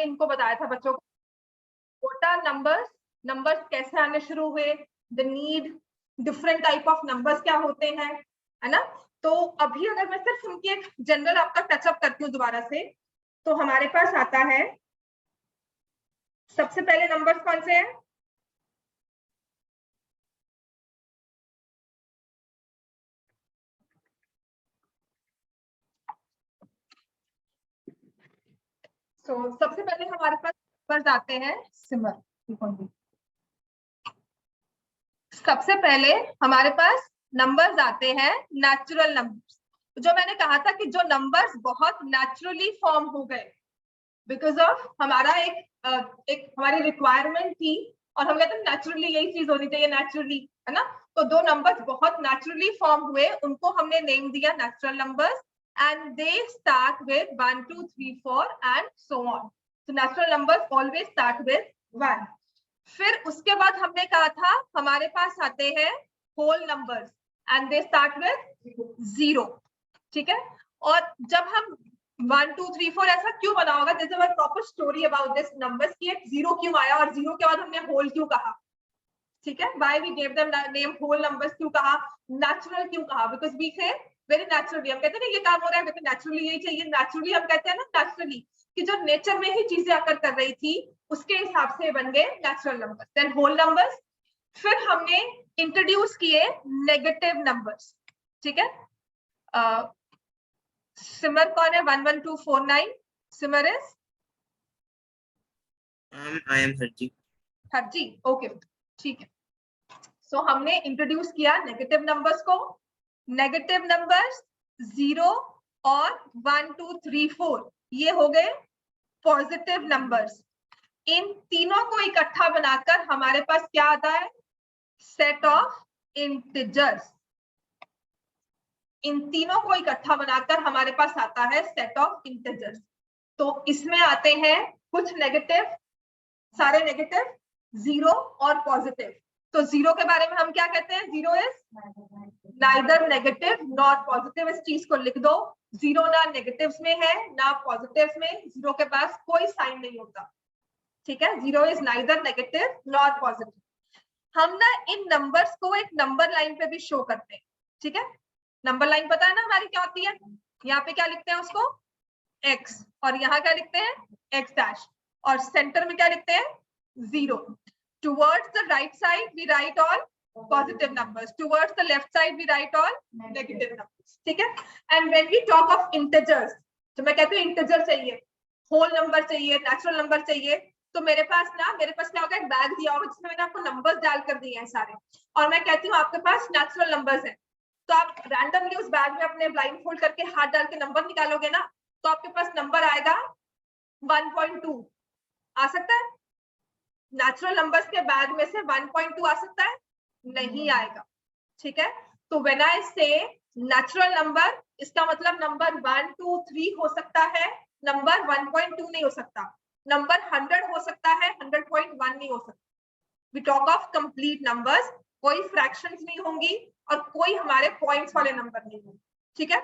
इनको बताया था बच्चों को, व्हाट आर नंबर्स, नंबर्स कैसे आने शुरू हुए, the need, different type of numbers क्या होते हैं, है ना। तो अभी अगर मैं सिर्फ उनकी एक जनरल आपका टचअप करती हूँ दोबारा से, तो हमारे पास आता है सबसे पहले नंबर्स कौन से हैं, सबसे पहले हमारे पास नंबर्स आते हैं सिमर, सबसे पहले हमारे पास नंबर्स आते हैं नेचुरल नंबर्स। जो मैंने कहा था कि जो नंबर्स बहुत नेचुरली फॉर्म हो गए बिकॉज ऑफ हमारा एक हमारी रिक्वायरमेंट थी, और हम कहते हैं नेचुरली यही चीज होनी चाहिए, नेचुरली, है ना। तो दो नंबर्स बहुत नेचुरली फॉर्म हुए, उनको हमने नेम दिया natural numbers, and they start with 1 2 3 4 and so on. तो natural numbers always start with 1। फिर उसके बाद हमने कहा था हमारे पास आते हैं whole numbers and they start with 0, ठीक है। और जब हम 1 2 3 4 ऐसा क्यों बना होगा, this is a proper story about this numbers की, एक 0 क्यों आया और 0 के बाद हमने होल क्यों कहा, ठीक है। Why we gave them name whole numbers क्यों कहा, नेचुरल क्यों कहा, because we say very naturally, हम कहते हैं ना ये काम हो रहा है, कहते हैं नेचुरली यही चाहिए, नेचुरली हम कहते हैं ना नेचुरली कि जो नेचर में ही चीजें आकर कर रही थी उसके हिसाब से बन गए natural numbers, then whole numbers. फिर हमने इंट्रोड्यूस किए नेगेटिव नंबर्स, ठीक है। सिमर कौन है, 11249, Simar is I am Harji. Harji, okay, ठीक है। सो हमने इंट्रोड्यूस किया नेगेटिव नंबर्स को। नेगेटिव नंबर्स 0 और 1 2 3 4 ये हो गए पॉजिटिव नंबर्स। इन तीनों को इकट्ठा बनाकर हमारे पास क्या आता है, सेट ऑफ इंटिजर्स। इन तीनों को इकट्ठा बनाकर हमारे पास आता है सेट ऑफ इंटिजर्स। तो इसमें आते हैं कुछ नेगेटिव, सारे नेगेटिव, 0 और पॉजिटिव। तो 0 के बारे में हम क्या कहते हैं, 0 is neither negative nor positive. इस चीज को लिख दो, 0 ना नेगेटिव्स में है ना पॉजिटिव्स में, 0 के पास कोई साइन नहीं होता, ठीक है। 0 is neither negative nor positive. हम ना इन नंबर्स को एक नंबर लाइन पे भी शो करते हैं, ठीक है। नंबर लाइन पता है ना हमारी क्या होती है, यहाँ पे क्या लिखते हैं उसको x, और यहाँ क्या लिखते हैं x डैश, और सेंटर में क्या लिखते हैं 0। Towards the right side we write all positive numbers, towards the left side we write all negative numbers, ठीक है। And when we talk of integers, तो मैं कहती हूँ इंटीजर चाहिए, होल नंबर चाहिए, नेचुरल नंबर चाहिए, तो मेरे पास क्या होगा, एक बैग दिया होगा जिसमें मैंने आपको नंबर्स डाल कर दिए हैं सारे, और मैं कहती हूँ आपके पास नेचुरल नंबर्स है, तो आप रैंडमली उस बैग में अपने ब्लाइंड फोल्ड करके हाथ डाल के नंबर निकालोगे ना, तो आपके पास नंबर आएगा 1.2 आ सकता है। नेचुरल नंबर्स के बैग में से 1.2 आ सकता है, नहीं आएगा, ठीक है। तो व्हेन आई से नेचुरल नंबर, इसका मतलब नंबर 1 2 3 हो सकता है, नंबर 1.2 नहीं हो सकता, नंबर 100 हो सकता है, 100.1 नहीं हो सकता। We talk of complete numbers, कोई फ्रैक्शंस नहीं होंगी और कोई हमारे पॉइंट्स वाले नंबर नहीं होंगे, ठीक है।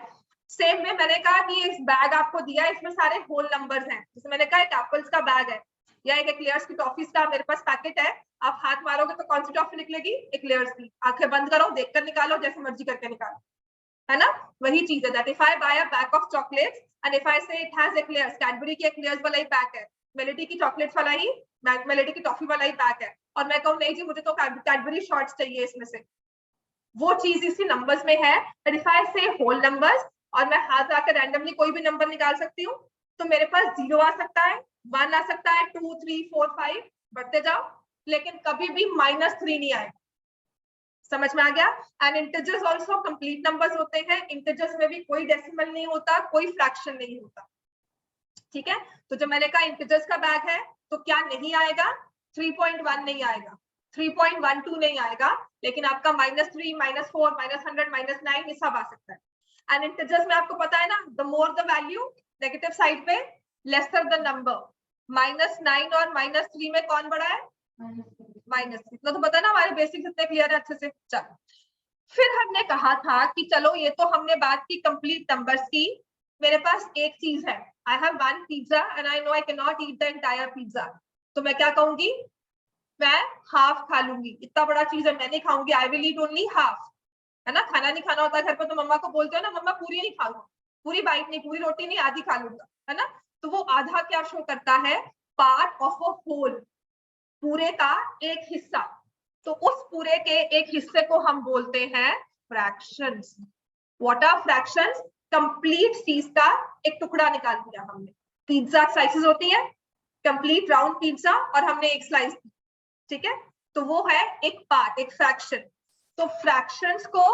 सेम में मैंने कहा कि इस बैग आपको दिया है, इसमें सारे होल नंबर्स हैं, जैसे मैंने कहा एक एप्पल्स का बैग है या एक एक्लेयर्स की टॉफीज का मेरे पास पैकेट है, आप हाथ मारोगे तो कौन सी टॉफी निकलेगी, एक्लेयर्स की, आंखें बंद करो, देखकर निकालो, जैसे मर्जी करके निकालो, है ना। वही चीज है that if I buy a bag of chocolates and if I say it has eclairs, Cadbury की एक्लेयर्स वाला ही पैक है, मेलेडी की चॉकलेट्स वाला ही, मेलेडी की टॉफी वाला ही पैक है, और मैं कहूँ नहीं जी मुझे तो कैडबरी शॉर्ट्स चाहिए इसमें से, वो चीज इसी नंबर्स में है। बट इफ आई से होल नंबर्स और मैं हाथ आकर रैंडमली कोई भी नंबर निकाल सकती हूँ, तो मेरे पास 0 आ सकता है, 1 आ सकता है, 2 3 4 5 बढ़ते जाओ, लेकिन कभी भी -3 नहीं आएगा, समझ में आ गया। And integers also complete numbers होते हैं, इंटीजर्स में भी कोई डेसिमल नहीं होता, कोई फ्रैक्शन नहीं होता, ठीक है। तो जब मैंने कहा इंटीजर्स का बैग है तो क्या नहीं आएगा, 3.1 नहीं आएगा, 3.12 नहीं आएगा, लेकिन आपका -3 -4 -100 -9 ये सब आ सकता है। एंड इंटीजर्स में आपको पता है ना, the more the value, negative side पे लेसर द नंबर, -9 और -3 में कौन बड़ा है, -3, इतना तो पता ना, हमारे बेसिक्स इतने क्लियर है अच्छे से। चलो फिर हमने कहा था कि चलो ये तो हमने बात की कंप्लीट नंबर्स की, मेरे पास एक चीज है, I have one pizza and I know I can not eat the entire pizza, तो मैं क्या कहूंगी, मैं हाफ खा लूंगी, इतना बड़ा चीज है मैं नहीं खाऊंगी, I will eat only half, है ना। खाना नहीं खाना होता है घर पर तो मम्मा को बोलते हो ना, मम्मा पूरी नहीं खाऊंगा, पूरी बाइट नहीं, पूरी रोटी नहीं, आधी खा लूंगा, है ना। तो वो आधा क्या शो करता है, पार्ट ऑफ अ होल, पूरे का एक हिस्सा। तो उस पूरे के एक हिस्से को हम बोलते हैं fractions. What are fractions, complete चीज का एक टुकड़ा निकाल दिया हमने। पिज्जा स्लाइसेस होती है, कंप्लीट राउंड पिज्जा और हमने एक स्लाइस दी, ठीक है, तो वो है एक पार्ट, एक फ्रैक्शन। तो फ्रैक्शंस को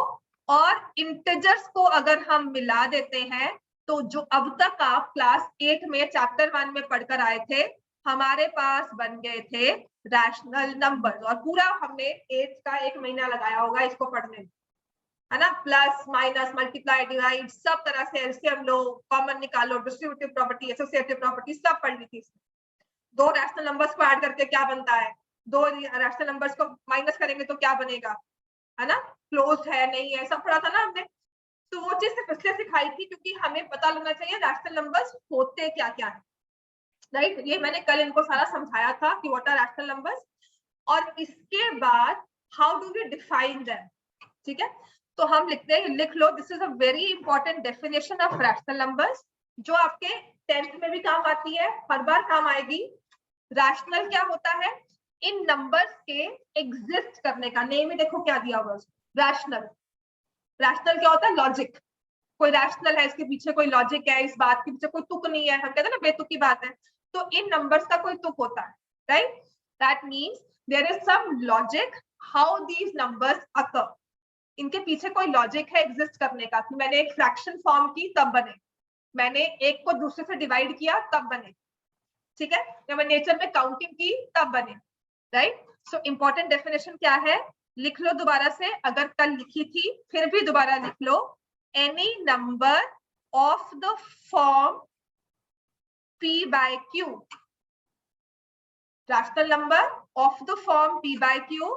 और इंटीजर्स को अगर हम मिला देते हैं तो जो अब तक आप क्लास 8 में चैप्टर 1 में पढ़कर आए थे, हमारे पास बन गए थे रैशनल नंबर्स। और पूरा हमने 8 का 1 महीना लगाया होगा इसको पढ़ने में, है ना। प्लस माइनस मल्टीप्लाई डिवाइड सब तरह से एलसीएम लो, कॉमन निकालो, डिस्ट्रीब्यूटिव प्रॉपर्टी, एसोसिएटिव प्रॉपर्टी सब पढ़ ली थी इसमें। दो रैशनल नंबर्स को ऐड करके क्या बनता है, दो रैशनल नंबर्स को माइनस करेंगे तो क्या बनेगा, है ना, क्लोज है नहीं है, सब पढ़ा था ना हमने। तो वो चीज सिर्फ इसलिए सिखाई थी क्योंकि हमें पता लगना चाहिए रैशनल नंबर्स होते क्या क्या है, राइट। ये मैंने कल इनको सारा समझाया था कि व्हाट आर रैशनल नंबर्स, और इसके बाद how do we define them, ठीक है। तो हम लिखते हैं, लिख लो, this is a very important definition of rational numbers, जो आपके 10th में भी काम आती है, हर बार काम आएगी। रैशनल क्या होता है, इन नंबर्स के एग्जिस्ट करने का, नेम ही देखो क्या दिया हुआ है, रैशनल। रैशनल क्या होता है, लॉजिक, कोई रैशनल है, इसके पीछे कोई लॉजिक है, इस बात के पीछे कोई तुक नहीं है, हम कहते हैं ना बेतुक की बात है, तो इन नंबर्स का कोई तुक होता है, right. That means there is some logic how these numbers occur, इनके पीछे कोई लॉजिक है एग्जिस्ट करने का, कि मैंने एक फ्रैक्शन फॉर्म की तब बने, मैंने एक को दूसरे से डिवाइड किया तब बने, ठीक है, या मैं नेचर में काउंटिंग की तब बने, राइट। सो इंपॉर्टेंट डेफिनेशन क्या है, लिख लो दोबारा से, अगर कल लिखी थी फिर भी दोबारा लिख लो, any number of the form p by q, rational number of the form p by q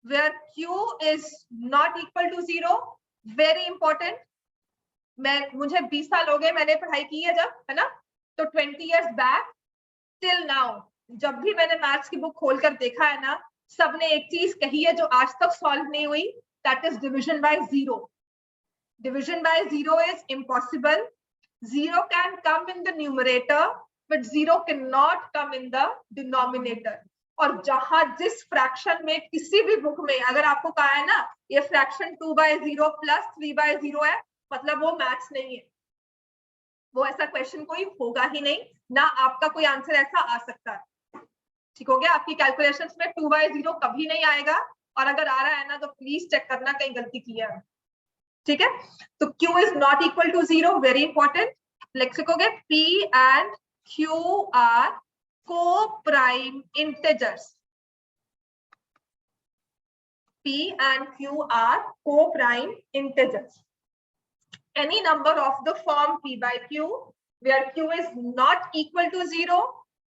where q is not equal to 0, very important। मुझे 20 साल हो गए मैंने पढ़ाई की है जब, है ना, तो 20 years back till now जब भी मैंने मैथ्स की बुक खोलकर देखा है ना, सबने एक चीज कही है जो आज तक सॉल्व नहीं हुई, that is division by zero. Division by zero is impossible. Zero can come in the numerator, but zero cannot come in the denominator. और जहां जिस फ्रैक्शन में किसी भी बुक में अगर आपको कहा है ना ये फ्रैक्शन 2/0 प्लस 3/0 है, मतलब वो मैथ्स नहीं है, वो ऐसा क्वेश्चन कोई होगा ही नहीं, ना आपका कोई आंसर ऐसा आ सकता है, ठीक हो गया। आपकी कैलकुलेशंस में 2/0 कभी नहीं आएगा, और अगर आ रहा है ना तो प्लीज चेक करना कहीं गलती की है, ठीक है। तो Q is not equal to 0, very important, लिख सकोगे P and Q are coprime integers, P and Q are co-prime integers. Any number of the form P by Q where Q is not equal to 0,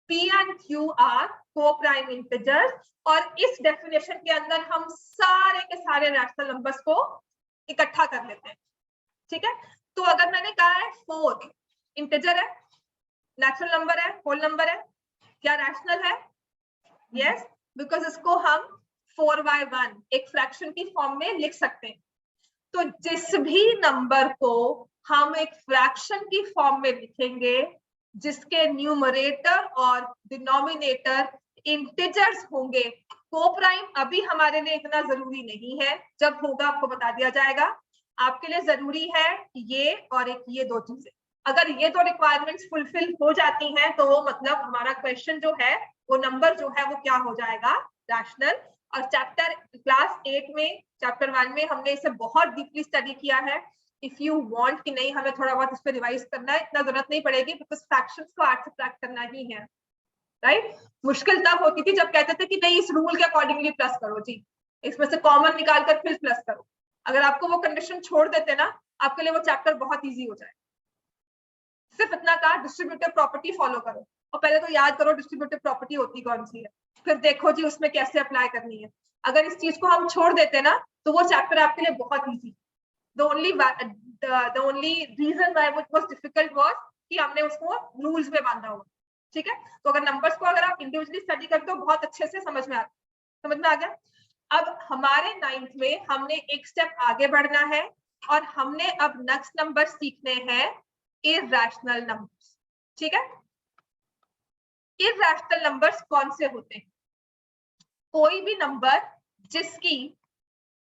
P and Q are co-prime integers। और इस definition के अंदर हम सारे के सारे rational numbers को इकट्ठा कर लेते हैं, ठीक है। तो अगर मैंने कहा है 4 इंटीजर है, नेचुरल नंबर है, होल नंबर है, क्या रैशनल है, यस, बिकॉज इसको हम 4/1 एक फ्रैक्शन की फॉर्म में लिख सकते हैं। तो जिस भी नंबर को हम एक फ्रैक्शन की फॉर्म में लिखेंगे जिसके न्यूमरेटर और डिनोमिनेटर इंटीजर्स होंगे, कोप्राइम अभी हमारे लिए इतना जरूरी नहीं है, जब होगा आपको बता दिया जाएगा। आपके लिए जरूरी है ये और एक ये दो चीजें, अगर ये दो रिक्वायरमेंट्स फुलफिल हो जाती हैं तो वो मतलब हमारा क्वेश्चन जो है वो नंबर जो है वो क्या हो जाएगा, रैशनल। और चैप्टर क्लास 8 में चैप्टर 1 में हमने इसे बहुत डीपली स्टडी किया है। इफ यू वांट कि नहीं हमें थोड़ा बहुत इस पर रिवाइज करना है, इतना जरूरत नहीं पड़ेगी, बिकॉज फ्रैक्शंस को आज से क्रैक करना ही है, राइट। मुश्किल तब होती थी जब कहते थे कि नहीं इस रूल के अकॉर्डिंगली प्लस करो जी, इसमें से कॉमन निकाल कर फिर प्लस करो। अगर आपको वो कंडीशन छोड़ देते ना, आपके लिए वो चैप्टर बहुत ईजी हो जाए। सिर्फ इतना कहा डिस्ट्रीब्यूटिव प्रॉपर्टी फॉलो करो, और पहले तो याद करो डिस्ट्रीब्यूटिव प्रॉपर्टी होती कौन सी है, फिर देखो जी उसमें कैसे अप्लाई करनी है। अगर इस चीज को हम छोड़ देते ना तो वो चैप्टर आपके लिए बहुत easy. The only the only reason why it was difficult was कि हमने उसको रूल्स में बांधा हुआ, ठीक है। तो अगर नंबर्स को अगर आप इंडिविजुअली स्टडी करते हो बहुत अच्छे से समझ में आ गया। अब हमारे 9th में हमने एक स्टेप आगे बढ़ना है और हमने अब नेक्स्ट नंबर सीखने हैं इरैशनल नंबर्स, ठीक है। इरैशनल नंबर्स कौन से होते हैं? कोई भी नंबर जिसकी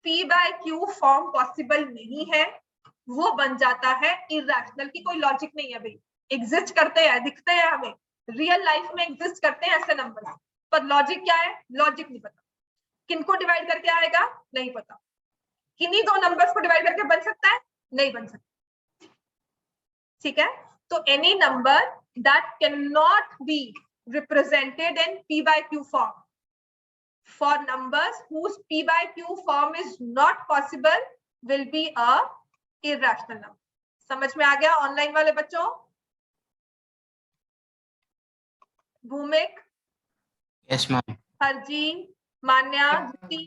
p/q फॉर्म पॉसिबल नहीं है वो बन जाता है इरैशनल। की कोई लॉजिक नहीं है भाई, एग्जिस्ट करते हैं, दिखते हैं हमें, रियल लाइफ में एग्जिस्ट करते हैं ऐसे नंबर, पर लॉजिक क्या है? लॉजिक नहीं पता। किनको डिवाइड करके आएगा? नहीं पता। किन्हीं दो नंबर्स को डिवाइड करके बन सकता है? नहीं बन सकता, ठीक है। तो any number that can not be represented in p/q form, for numbers whose p/q form is not possible will be a irrational number. समझ में आ गया ऑनलाइन वाले बच्चों? भूमिक, यस मैम, हरजी, मान्या, ज्योति,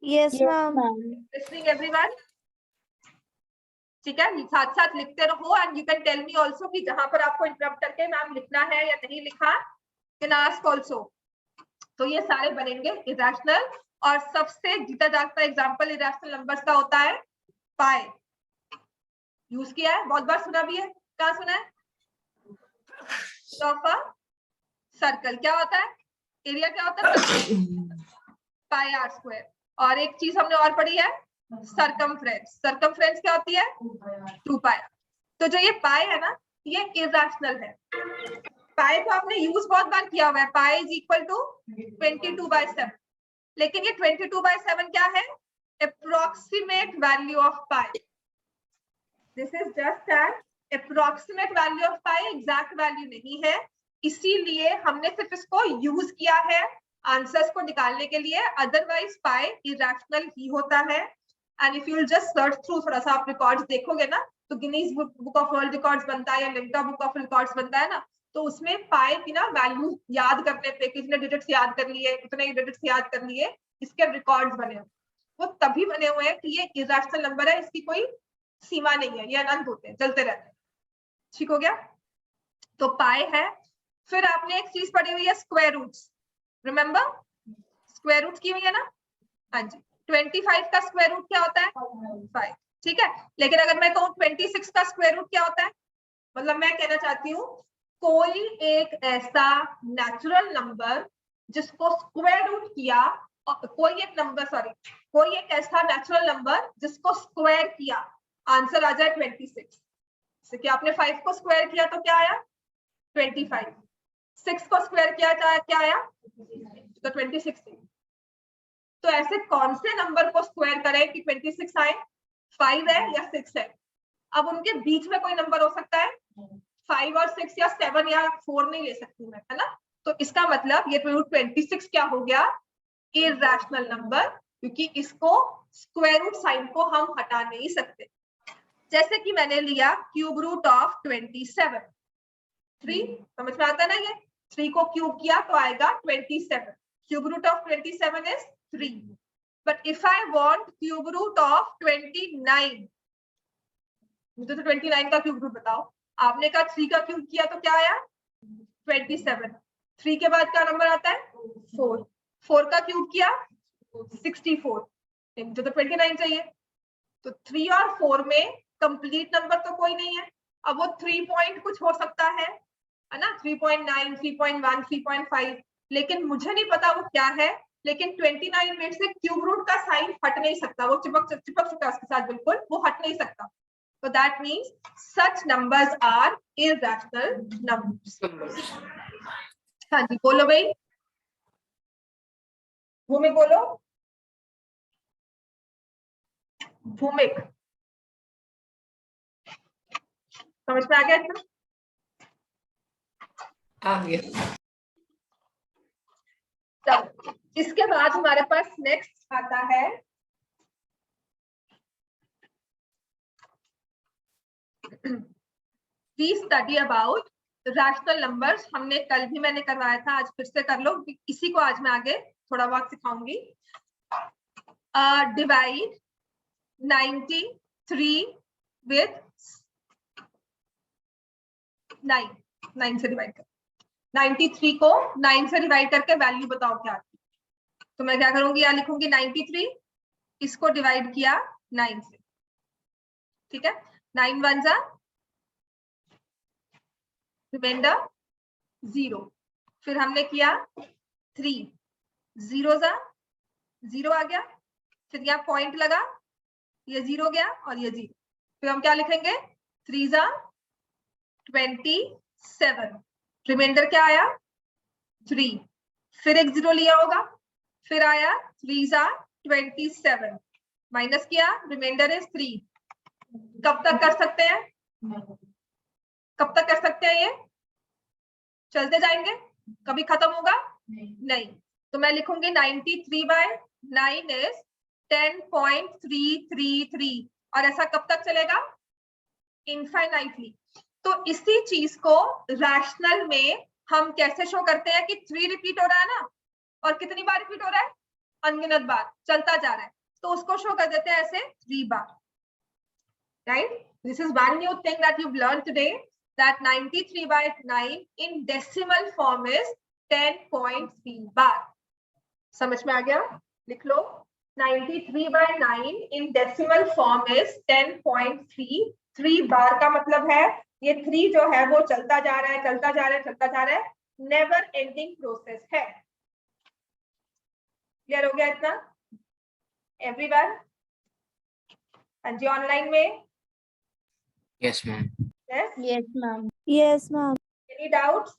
Yes, ma'am. listening everyone, ठीक है। साथ साथ लिखते रहो and you can tell me also कि जहां पर आपको इंटरप्ट करके मैम लिखना है या नहीं लिखा, कैन आस्क आल्सो। तो ये सारे बनेंगे इरैशनल, और सबसे जीता जागता एग्जांपल इरैशनल नंबर्स का होता है पाई। यूज किया है, बहुत बार सुना भी है। कहाँ सुना है? ऑफ अ सर्कल क्या होता है? एरिया क्या होता है? पाई आर स्क्वायर। और एक चीज हमने और पढ़ी है, सरकमफ्रेंस। सरकमफ्रेंस क्या होती है? 2 पाई। तो जो ये पाई है ना, ये इरैशनल है। पाई को आपने यूज बहुत बार किया हुआ है, पाई इज इक्वल टू 22/7, लेकिन ये 22/7 क्या है? Approximate value of pi. This is just an approximate value of pi, exact value नहीं है, इसीलिए हमने सिर्फ इसको यूज किया है आंसर्स को निकालने के लिए। अदरवाइज पाई इरैशनल ही होता है। And if you will just search through, थोड़ा सा आप रिकॉर्ड्स देखोगे ना, तो Guinness book of world records बनता है या लिम्का बुक ऑफ रिकॉर्ड्स बनता है ना, तो उसमें पाई की ना वैल्यू याद करने पे, कितने डिजिट्स याद कर लिए, कितने डिजिट्स याद कर लिए, इसके रिकॉर्ड्स बने हुए। वो तभी बने हुए हैं कि ये इरैशनल नंबर है, इसकी कोई सीमा नहीं है, ये अनंत होते हैं, चलते रहते हैं, ठीक हो गया। तो पाई है। फिर आपने एक चीज पढ़ी हुई है square roots, remember? Square root की हुई है ना? हाँ जी। 25 का स्क्वायर रूट क्या होता है? 5, ठीक है। लेकिन अगर मैं कहूँ 26 का स्क्वायर रूट क्या होता है, मतलब मैं कहना चाहती हूँ कोई एक ऐसा नेचुरल नंबर जिसको स्क्वायर रूट किया, कोई एक नंबर, सॉरी, कोई एक ऐसा नेचुरल नंबर जिसको स्क्वायर किया, आंसर आ जाए 26। कि आपने 5 को स्क्वायर किया तो क्या आया? 25। 6 को स्क्वायर किया क्या आया? तो 26। तो ऐसे कौन से नंबर को स्क्वायर करें कि 26 आए? 5 है या 6 है? अब उनके बीच में कोई नंबर हो सकता है, 5 और 6 या 7 या 4 नहीं ले सकती मैं, है ना? तो इसका मतलब ये 26 क्या हो गया? इरैशनल नंबर, क्योंकि इसको स्क्वायर रूट साइन को हम हटा नहीं सकते। जैसे कि मैंने लिया क्यूब रूट ऑफ 27, 3, समझ में आता है ना? ये 3 को क्यूब किया तो आएगा 27। Cube root of 27 is 3। But if I want cube root of 29, मुझे तो 29 का क्यूब रूट बताओ। आपने कहा 3 का क्यूब किया तो क्या आया? 27। 3 के बाद क्या नंबर आता है? 4। 4 का क्यूब किया 64, मुझे तो 29 चाहिए। तो 3 और 4 में कंप्लीट नंबर तो कोई नहीं है। अब वो 3 पॉइंट कुछ हो सकता है ना? 3.9, 3.1, 3.5, लेकिन मुझे नहीं पता वो क्या है। लेकिन 29 में से क्यूब रूट का साइन हट नहीं सकता, वो चिपक चुका उसके साथ, बिल्कुल वो हट नहीं सकता। So that means such numbers are irrational numbers. हाँ जी, बोलो भाई, भूमिक बोलो। भूमिक, समझ में आ गया इतना? आ गया। चलो, इसके बाद हमारे पास नेक्स्ट आता है we study about rational numbers. हमने कल भी मैंने करवाया था, आज फिर से कर लो, इसी को आज मैं आगे थोड़ा बहुत सिखाऊंगी। डिवाइड 93 विद 9 से डिवाइड कर, 93 को 9 से डिवाइड करके वैल्यू बताओ क्या आती है। तो मैं क्या करूंगी, यहाँ लिखूंगी 93, इसको डिवाइड किया 9 से, ठीक है। 9 1 जा, रिमाइंडर 0, फिर हमने किया 3, 0 जा, 0 आ गया, फिर यहाँ पॉइंट लगा, ये 0 गया और ये 0, फिर हम क्या लिखेंगे 3 जा 27, रिमाइंडर क्या आया 3, फिर एक 0 लिया होगा, फिर आया 3 जा 27, माइनस किया, रिमाइंडर इज 3। कब तक कर सकते हैं, कब तक कर सकते हैं, ये चलते जाएंगे, कभी खत्म होगा नहीं। तो मैं लिखूंगी 93/9 इज 10.333, और ऐसा कब तक चलेगा, इनफाइनाइटली। तो इसी चीज को रैशनल में हम कैसे शो करते हैं कि 3 रिपीट हो रहा है ना, और कितनी बार रिपीट हो रहा है, अनगिनत बार, चलता जा रहा है, तो उसको शो कर देते हैं ऐसे 3 बार, right. This is one new thing that you've learned today, that 93/9 in decimal form is 10.3 बार। समझ में आ गया, लिख लो 93/9 in decimal form is 10.33 बार, का मतलब है ये 3 जो है वो चलता जा रहा है, चलता जा रहा है, चलता जा रहा है, नेवर एंडिंग प्रोसेस है। क्लियर हो गया इतना एवरीवन? हाँ जी, ऑनलाइन में? Yes, ma'am. Yes? Yes, ma'am. Yes, ma'am. Any doubts?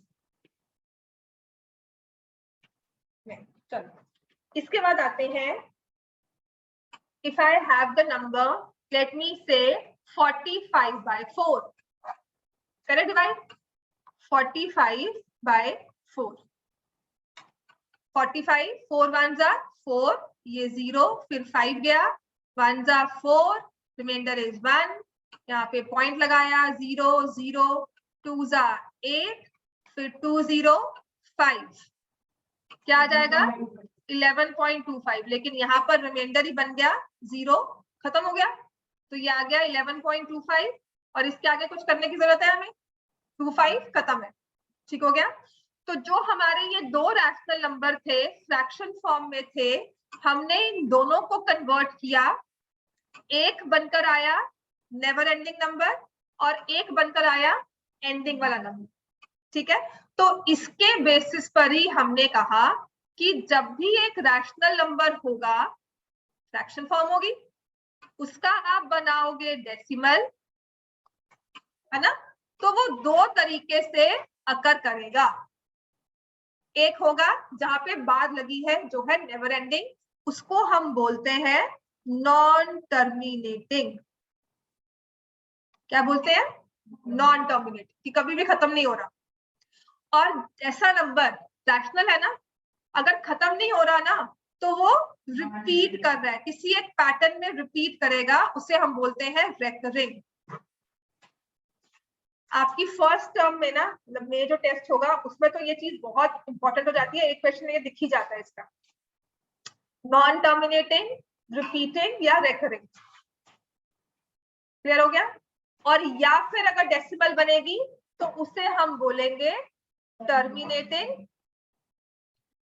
नहीं, चलो इसके बाद आते हैं, if I have the number, let me say 45/4, करें डिवाइड 45/4, 45, 4 1 जा 4, ये 0, फिर 5 गया, 1 जा 4, रिमाइंडर इज 1, यहाँ पे पॉइंट लगाया 0 0, 2 जा 8, फिर 2 0 5, क्या आ जाएगा 11.25, लेकिन यहाँ पर रिमाइंडर ही बन गया 0, खत्म हो गया, तो ये आ गया 11.25, और इसके आगे कुछ करने की जरूरत है हमें, 25 खत्म है, ठीक हो गया। तो जो हमारे ये दो रैशनल नंबर थे, फ्रैक्शन फॉर्म में थे, हमने इन दोनों को कन्वर्ट किया, एक बनकर आया नेवर एंडिंग नंबर और एक बनकर आया एंडिंग वाला नंबर, ठीक है। तो इसके बेसिस पर ही हमने कहा कि जब भी एक रैशनल नंबर होगा, फ्रैक्शन फॉर्म होगी, उसका आप बनाओगे डेसिमल, है ना, तो वो दो तरीके से अकर करेगा। एक होगा जहां पे बाद लगी है जो है नेवर एंडिंग, उसको हम बोलते हैं नॉन टर्मिनेटिंग। क्या बोलते हैं, नॉन टर्मिनेटिंग, कि कभी भी खत्म नहीं हो रहा। और ऐसा नंबर रैशनल है ना, अगर खत्म नहीं हो रहा ना, तो वो रिपीट कर रहा है, किसी एक पैटर्न में रिपीट करेगा, उसे हम बोलते हैं रेकरिंग। आपकी फर्स्ट टर्म में ना, मतलब में जो टेस्ट होगा उसमें तो ये चीज बहुत इंपॉर्टेंट हो जाती है, एक क्वेश्चन ये दिख ही जाता है इसका, नॉन टर्मिनेटिंग, रिपीटिंग या रेकरिंग। क्लियर हो गया? और या फिर अगर डेसिमल बनेगी तो उसे हम बोलेंगे टर्मिनेटिंग।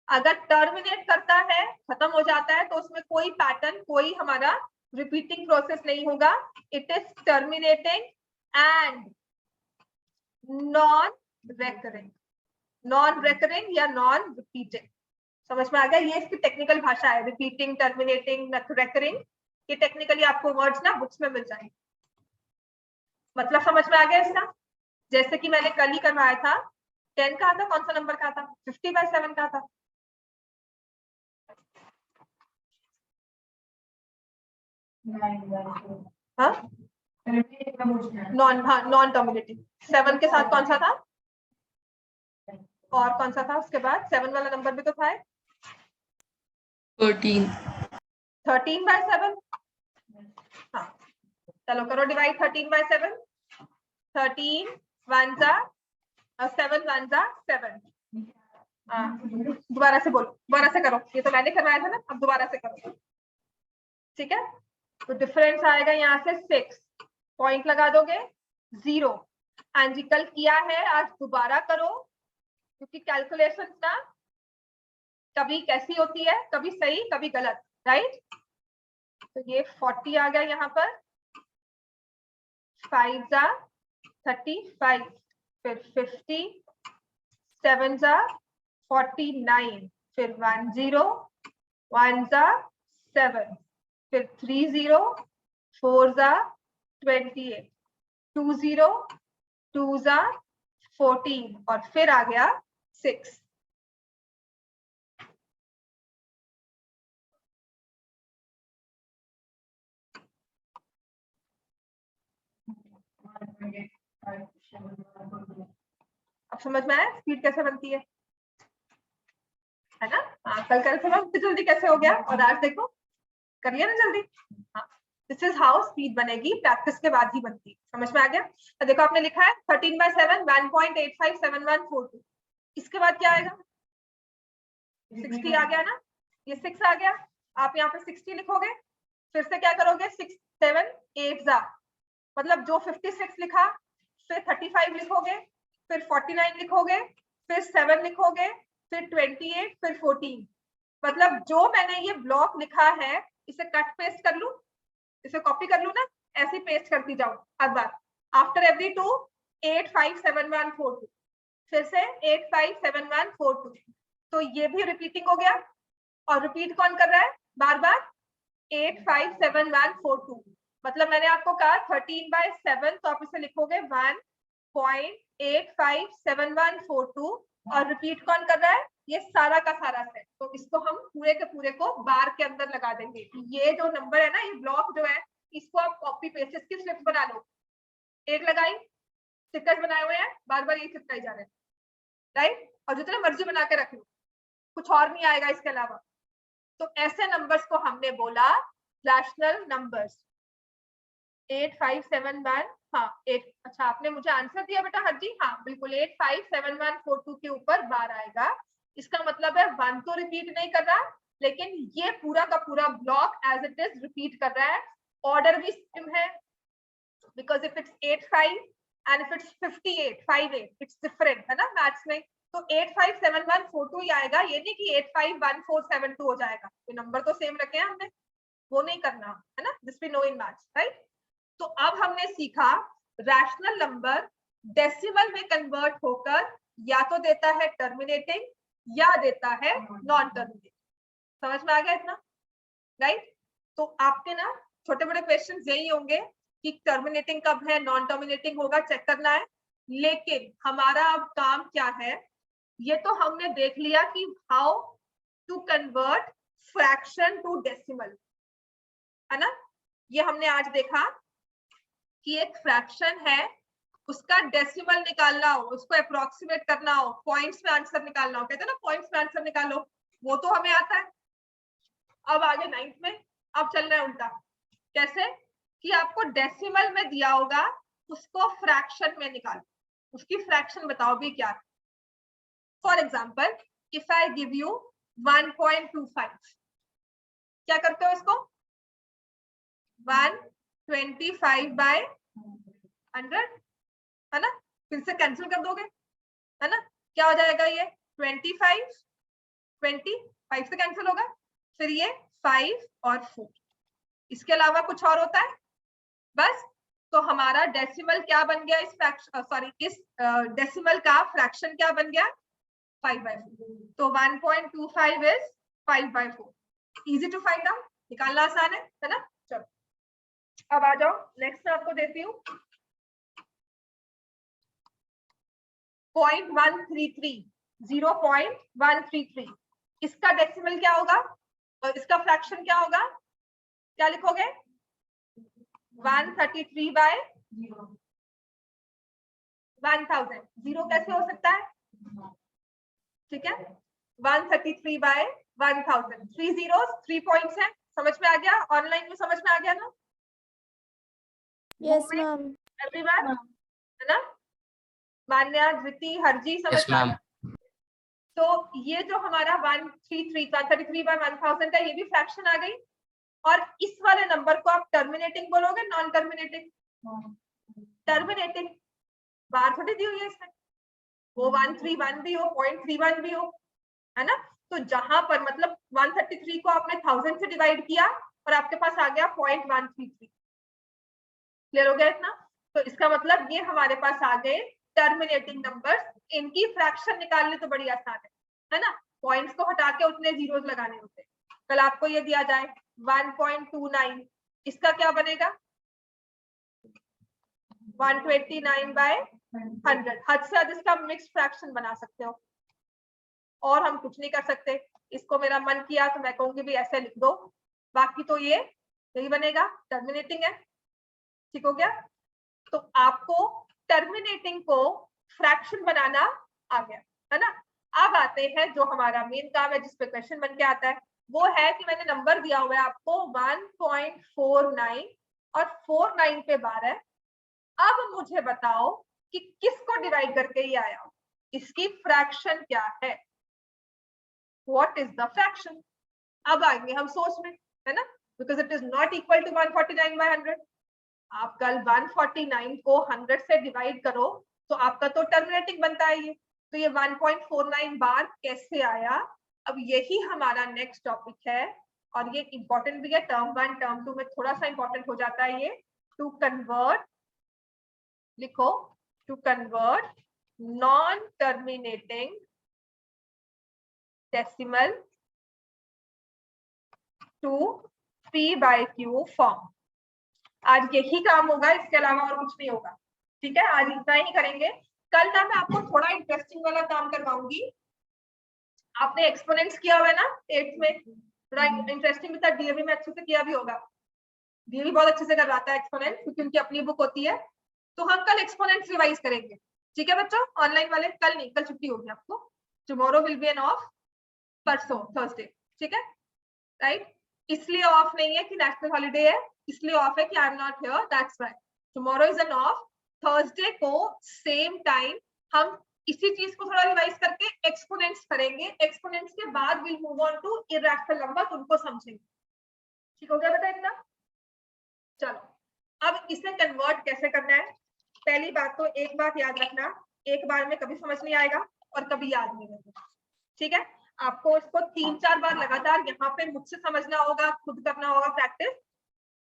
अगर टर्मिनेट करता है, खत्म हो जाता है, तो उसमें कोई पैटर्न, कोई हमारा रिपीटिंग प्रोसेस नहीं होगा, it is terminating and non recurring, non recurring या नॉन रिपीटिंग। समझ में आ गया? ये इसकी टेक्निकल भाषा है, रिपीटिंग, टर्मिनेटिंग, रेकरिंग, ये टेक्निकली आपको वर्ड्स ना बुक्स में मिल जाएंगे। मतलब समझ में आ गया इसका? जैसे कि मैंने कल ही करवाया था, 10 का था, कौन सा नंबर का था, 50/7 का था। हाँ, नॉन टर्मिनेटिंग। 7 के साथ कौन सा था, और कौन सा था उसके बाद, 7 वाला नंबर भी तो था, 13/7। हाँ, चलो करो डिवाइड 13/7, 13 1 जा 7 1 जा 7। दोबारा से बोलो, दोबारा से करो, ये तो मैंने करवाया था ना, अब दोबारा से करो, ठीक है। तो डिफरेंस आएगा यहाँ से 6, पॉइंट लगा दोगे 0। एंड जी कल किया है, आज दोबारा करो, क्योंकि कैलकुलेशन ना कभी कैसी होती है, कभी सही कभी गलत, राइट। तो ये 40 आ गया यहाँ पर, 5 जा 35, फिर 50, 7 जा 49, फिर 1 0, 1 जा 7, फिर 3 0, 4 जा 28, 2 0, 2 जा 14, और फिर आ गया 6। अब समझ में आया स्पीड कैसे बनती है ना। हाँ, कल कर जल्दी कैसे हो गया, और आज देखो कर लिया ना जल्दी। हाँ, दिस इज हाउ स्पीड बनेगी, प्रैक्टिस के बाद ही बनती है। समझ में आ गया। तो देखो आपने लिखा है 13/7 1.857142। इसके बाद क्या आएगा, 60 आ गया ना, ये 6 आ गया। आप यहाँ पे 60 लिखोगे, फिर से क्या करोगे 6 7 8 जा, मतलब जो 56 लिखा, फिर 35 लिखोगे, फिर 49 लिखोगे, फिर 7 लिखोगे, फिर 28, फिर 14। मतलब जो मैंने ये ब्लॉक लिखा है इसे कट पेस्ट कर लूं, इसे कॉपी कर लूं ना, ऐसे पेस्ट करती जाओ हर बार। आफ्टर एवरी 2 8 5 7 1 4 2, फिर से 8 5 7 1 4 2। तो ये भी रिपीटिंग हो गया, और रिपीट कौन कर रहा है बार बार, 8 5 7 1 4 2। मतलब मैंने आपको कहा 13/7, तो आप इसे लिखोगे 1.857142, और रिपीट कौन कर रहा है, ये सारा का सारा सेट। तो इसको हम पूरे के पूरे को बार के अंदर लगा देंगे। ये जो नंबर है ना, ये ब्लॉक जो है, इसको आप कॉपी पेस्ट, इसकी स्लिप बना लो, एक लगाई, स्टिकर्स बनाए हुए हैं, बार बार ये चिपकाई जा रहे हैं, राइट। और जितना मर्जी बना के रख लो, कुछ और नहीं आएगा इसके अलावा। तो ऐसे नंबर्स को हमने बोला रैशनल नंबर्स। 8571, हाँ 8, अच्छा आपने मुझे आंसर दिया बेटा हर जी, हाँ बिल्कुल 857142 के ऊपर बार आएगा। इसका मतलब है 1 तो रिपीट नहीं कर रहा, लेकिन ये पूरा का पूरा block as it is repeat कर रहा है। ऑर्डर भी सेम है, because if it's 85 and if it's 58 58 it's different है ना मैथ्स में। तो 857142 ही आएगा, ये नहीं कि 851472 हो जाएगा। तो नंबर तो सेम रखे हैं हमने, वो नहीं करना है ना, this we know in maths, right. तो अब हमने सीखा रैशनल नंबर डेसिमल में कन्वर्ट होकर या तो देता है टर्मिनेटिंग या देता है नॉन टर्मिनेटिंग। समझ में आ गया इतना, राइट। तो आपके ना छोटे बड़े क्वेश्चन यही होंगे कि टर्मिनेटिंग कब है, नॉन टर्मिनेटिंग होगा, चेक करना है। लेकिन हमारा अब काम क्या है, ये तो हमने देख लिया कि how to convert fraction to decimal, है ना। ये हमने आज देखा कि एक फ्रैक्शन है, उसका डेसिमल निकालना हो, उसको अप्रोक्सीमेट करना हो, पॉइंट्स में आंसर निकालना हो, कहते हैं ना पॉइंट्स में आंसर निकालो, वो तो हमें आता है। अब आगे 9th में, अब चलना है उल्टा। कैसे कि आपको डेसिमल में दिया होगा, उसको फ्रैक्शन में निकालो, उसकी फ्रैक्शन बताओ भी क्या। For example if I give you 1.25, क्या करते हो इसको 125/100, है ना, फिर से कैंसिल कर दोगे, है ना, क्या हो जाएगा ये 25 25 से कैंसिल होगा, फिर ये 5 और 4, इसके अलावा कुछ और होता है बस। तो हमारा डेसिमल क्या बन गया, इस फ्रैक्शन सॉरी इस डेसिमल का फ्रैक्शन क्या बन गया 5/4। तो 1.25 is 5/4। Easy to find out, निकालना आसान है ना। चलो अब आ जाओ नेक्स्ट मैं आपको देती हूँ 0.133, 0.133। इसका डेसिमल क्या होगा और इसका फ्रैक्शन क्या होगा, क्या लिखोगे 133/1000। जीरो कैसे हो सकता है, ठीक है 133/1000, 3 zeros 3 पॉइंट्स हैं। समझ में आ गया, ऑनलाइन में समझ में आ गया ना। Yes, ma'am. एवरीवन, है ना, मान्या धृति हरजी समझ Yes, में आ ma'am. गया। तो ये जो हमारा 133/1000 है, ये भी फ्रैक्शन आ गई। और इस वाले नंबर को आप टर्मिनेटिंग बोलोगे नॉन टर्मिनेटिंग, टर्मिनेटिंग बार थोड़ी दी हुई है इसमें, वो 131 भी हो 0.31 भी हो, है ना। तो जहां पर मतलब 133 को आपने 1000 से डिवाइड किया और आपके पास आ गया 0.133, क्लियर हो गया इतना। तो इसका मतलब ये हमारे पास आ गए टर्मिनेटिंग नंबर्स। इनकी फ्रैक्शन निकालने तो बड़ी आसान है ना, पॉइंट्स को हटा के उतने जीरोस लगाने होते हैं। कल आपको ये दिया जाए 1.29, इसका क्या बनेगा 129/100। हद से हद इसका मिक्स फ्रैक्शन बना सकते हो, और हम कुछ नहीं कर सकते। इसको मेरा मन किया तो मैं कहूंगी भी ऐसे लिख दो, बाकी तो ये यही बनेगा, टर्मिनेटिंग है, ठीक हो गया। तो आपको टर्मिनेटिंग को फ्रैक्शन बनाना आ गया, है ना। अब आते हैं जो हमारा मेन काम है, जिस पे क्वेश्चन बन के आता है, वो है कि मैंने नंबर दिया हुआ है आपको 1.49 और 49 पे 12। अब मुझे बताओ कि किसको डिवाइड करके ये आया, इसकी फ्रैक्शन क्या है, व्हाट इज द फ्रैक्शन। अब आएंगे हम सोर्स में, है ना, because it is not equal to 149/100। आप कल 149 को 100 से डिवाइड करो तो आपका तो टर्मिनेटिंग बनता है ये, तो ये 1.49 बार कैसे आया। अब यही हमारा नेक्स्ट टॉपिक है, और ये इंपॉर्टेंट भी है, टर्म 1 टर्म 2 में थोड़ा सा इंपॉर्टेंट हो जाता है ये। टू कन्वर्ट, लिखो, to convert non terminating decimal to P/Q form. आज यही काम होगा, इसके अलावा और कुछ नहीं होगा, ठीक है। आज इतना ही करेंगे। कल ना मैं आपको थोड़ा इंटरेस्टिंग वाला काम करवाऊंगी। आपने एक्सपोनेंट्स किया हुआ है ना 8th में, थोड़ा इंटरेस्टिंग भी था, डीएवी में अच्छे से किया भी होगा। डीएवी बहुत अच्छे से करवाता है एक्सपोनेंट्स, क्योंकि उनकी अपनी बुक होती है। तो हम कल एक्सपोनेंट्स रिवाइज करेंगे, ठीक है बच्चों। ऑनलाइन वाले कल नहीं, कल छुट्टी होगी आपको, tomorrow will be an off, परसों थर्सडे, ठीक है, राइट। इसलिए ऑफ नहीं है कि नेशनल हॉलीडे है, इसलिए ऑफ है कि I am not here, that's why tomorrow is an of. Thursday को सेम टाइम हम इसी चीज को थोड़ा रिवाइज करके एक्सपोनेंट्स करेंगे। एक्सपोनेंट्स के बाद will move on to irrational number, उनको समझेंगे, ठीक हो गया बेटा इतना। चलो अब इसे कन्वर्ट कैसे करना है। पहली बात तो एक बात याद रखना, एक बार में कभी समझ नहीं आएगा और कभी याद नहीं रहेगा, ठीक है। आपको इसको 3-4 बार लगातार यहाँ पे मुझसे समझना होगा, खुद करना होगा प्रैक्टिस,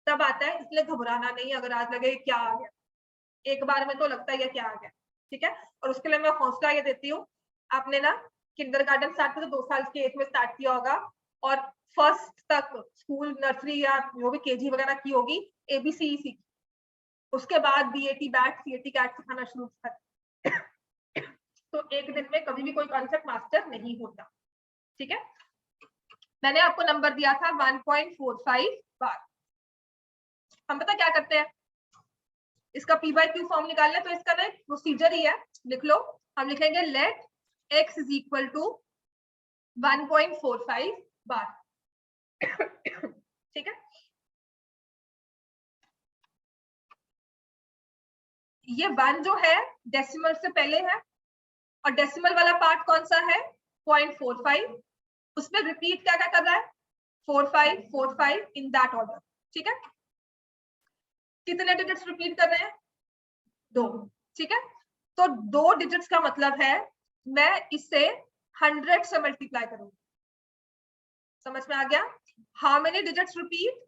तब आता है। इसलिए घबराना नहीं, अगर आज लगे क्या आ गया, एक बार में तो लगता है क्या आ गया, ठीक है। और उसके लिए मैं हौसला ये देती हूँ, आपने ना किंडरगार्टन स्टार्ट किया तो 2 साल की एज में स्टार्ट किया होगा, और फर्स्ट तक स्कूल नर्सरी या जो भी केजी वगैरह की होगी, ABC सीखी, उसके बाद BAT बैट CAT कैट सिखाना शुरू कर। तो एक दिन में कभी भी कोई कॉन्सेप्ट मास्टर नहीं होता, ठीक है। मैंने आपको नंबर दिया था 1.45 बार। हम पता क्या करते हैं, इसका P/Q फॉर्म निकालना है, तो इसका ना प्रोसीजर ही है, लिख लो। हम लिखेंगे let x is equal to 1.45 bar, ठीक है। ये 1 जो है डेसिमल से पहले है, और डेसिमल वाला पार्ट कौन सा है 0.45, उसमें रिपीट क्या क्या कर रहा है 4545 इन दैट ऑर्डर, ठीक है। कितने डिजिट्स रिपीट कर रहे हैं 2, ठीक है। तो 2 डिजिट्स का मतलब है मैं इससे 100 से मल्टीप्लाई करूंगी, समझ में आ गया। How many digits repeat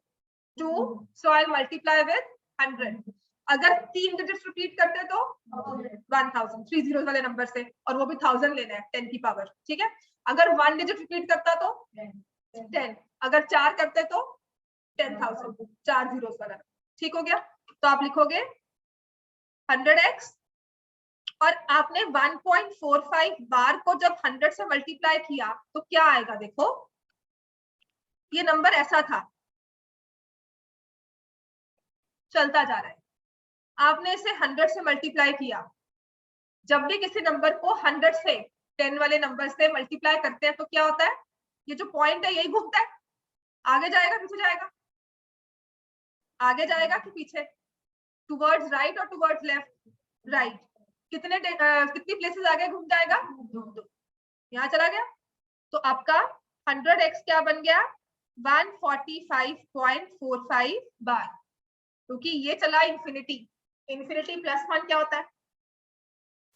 2, so I multiply with 100। अगर 3 डिजिट्स रिपीट करते तो 1000, 3 जीरो वाले नंबर से, और वो भी 1000 लेना है 10 की पावर, ठीक है। अगर 1 डिजिट रिपीट करता तो 10, अगर 4 करते तो 10,000, 4 जीरो वाला, ठीक हो गया। तो आप लिखोगे 100x, और आपने 1.45 बार को जब 100 से मल्टीप्लाई किया तो क्या आएगा, देखो ये नंबर ऐसा था, चलता जा रहा है। आपने इसे 100 से मल्टीप्लाई किया, जब भी किसी नंबर को 100 से 10 वाले नंबर से मल्टीप्लाई करते हैं तो क्या होता है, ये जो पॉइंट है यही घूमता है, आगे जाएगा पीछे जाएगा, आगे जाएगा कि पीछे, टुवर्ड्स राइट और टुवर्ड्स लेफ्ट, राइट। कितनी प्लेसेस आगे घूम जाएगा, यहाँ चला गया। तो आपका 100x क्या बन गया 145.45 बार, क्योंकि ये चला इन्फिनिटी, इन्फिनिटी प्लस 1 क्या होता है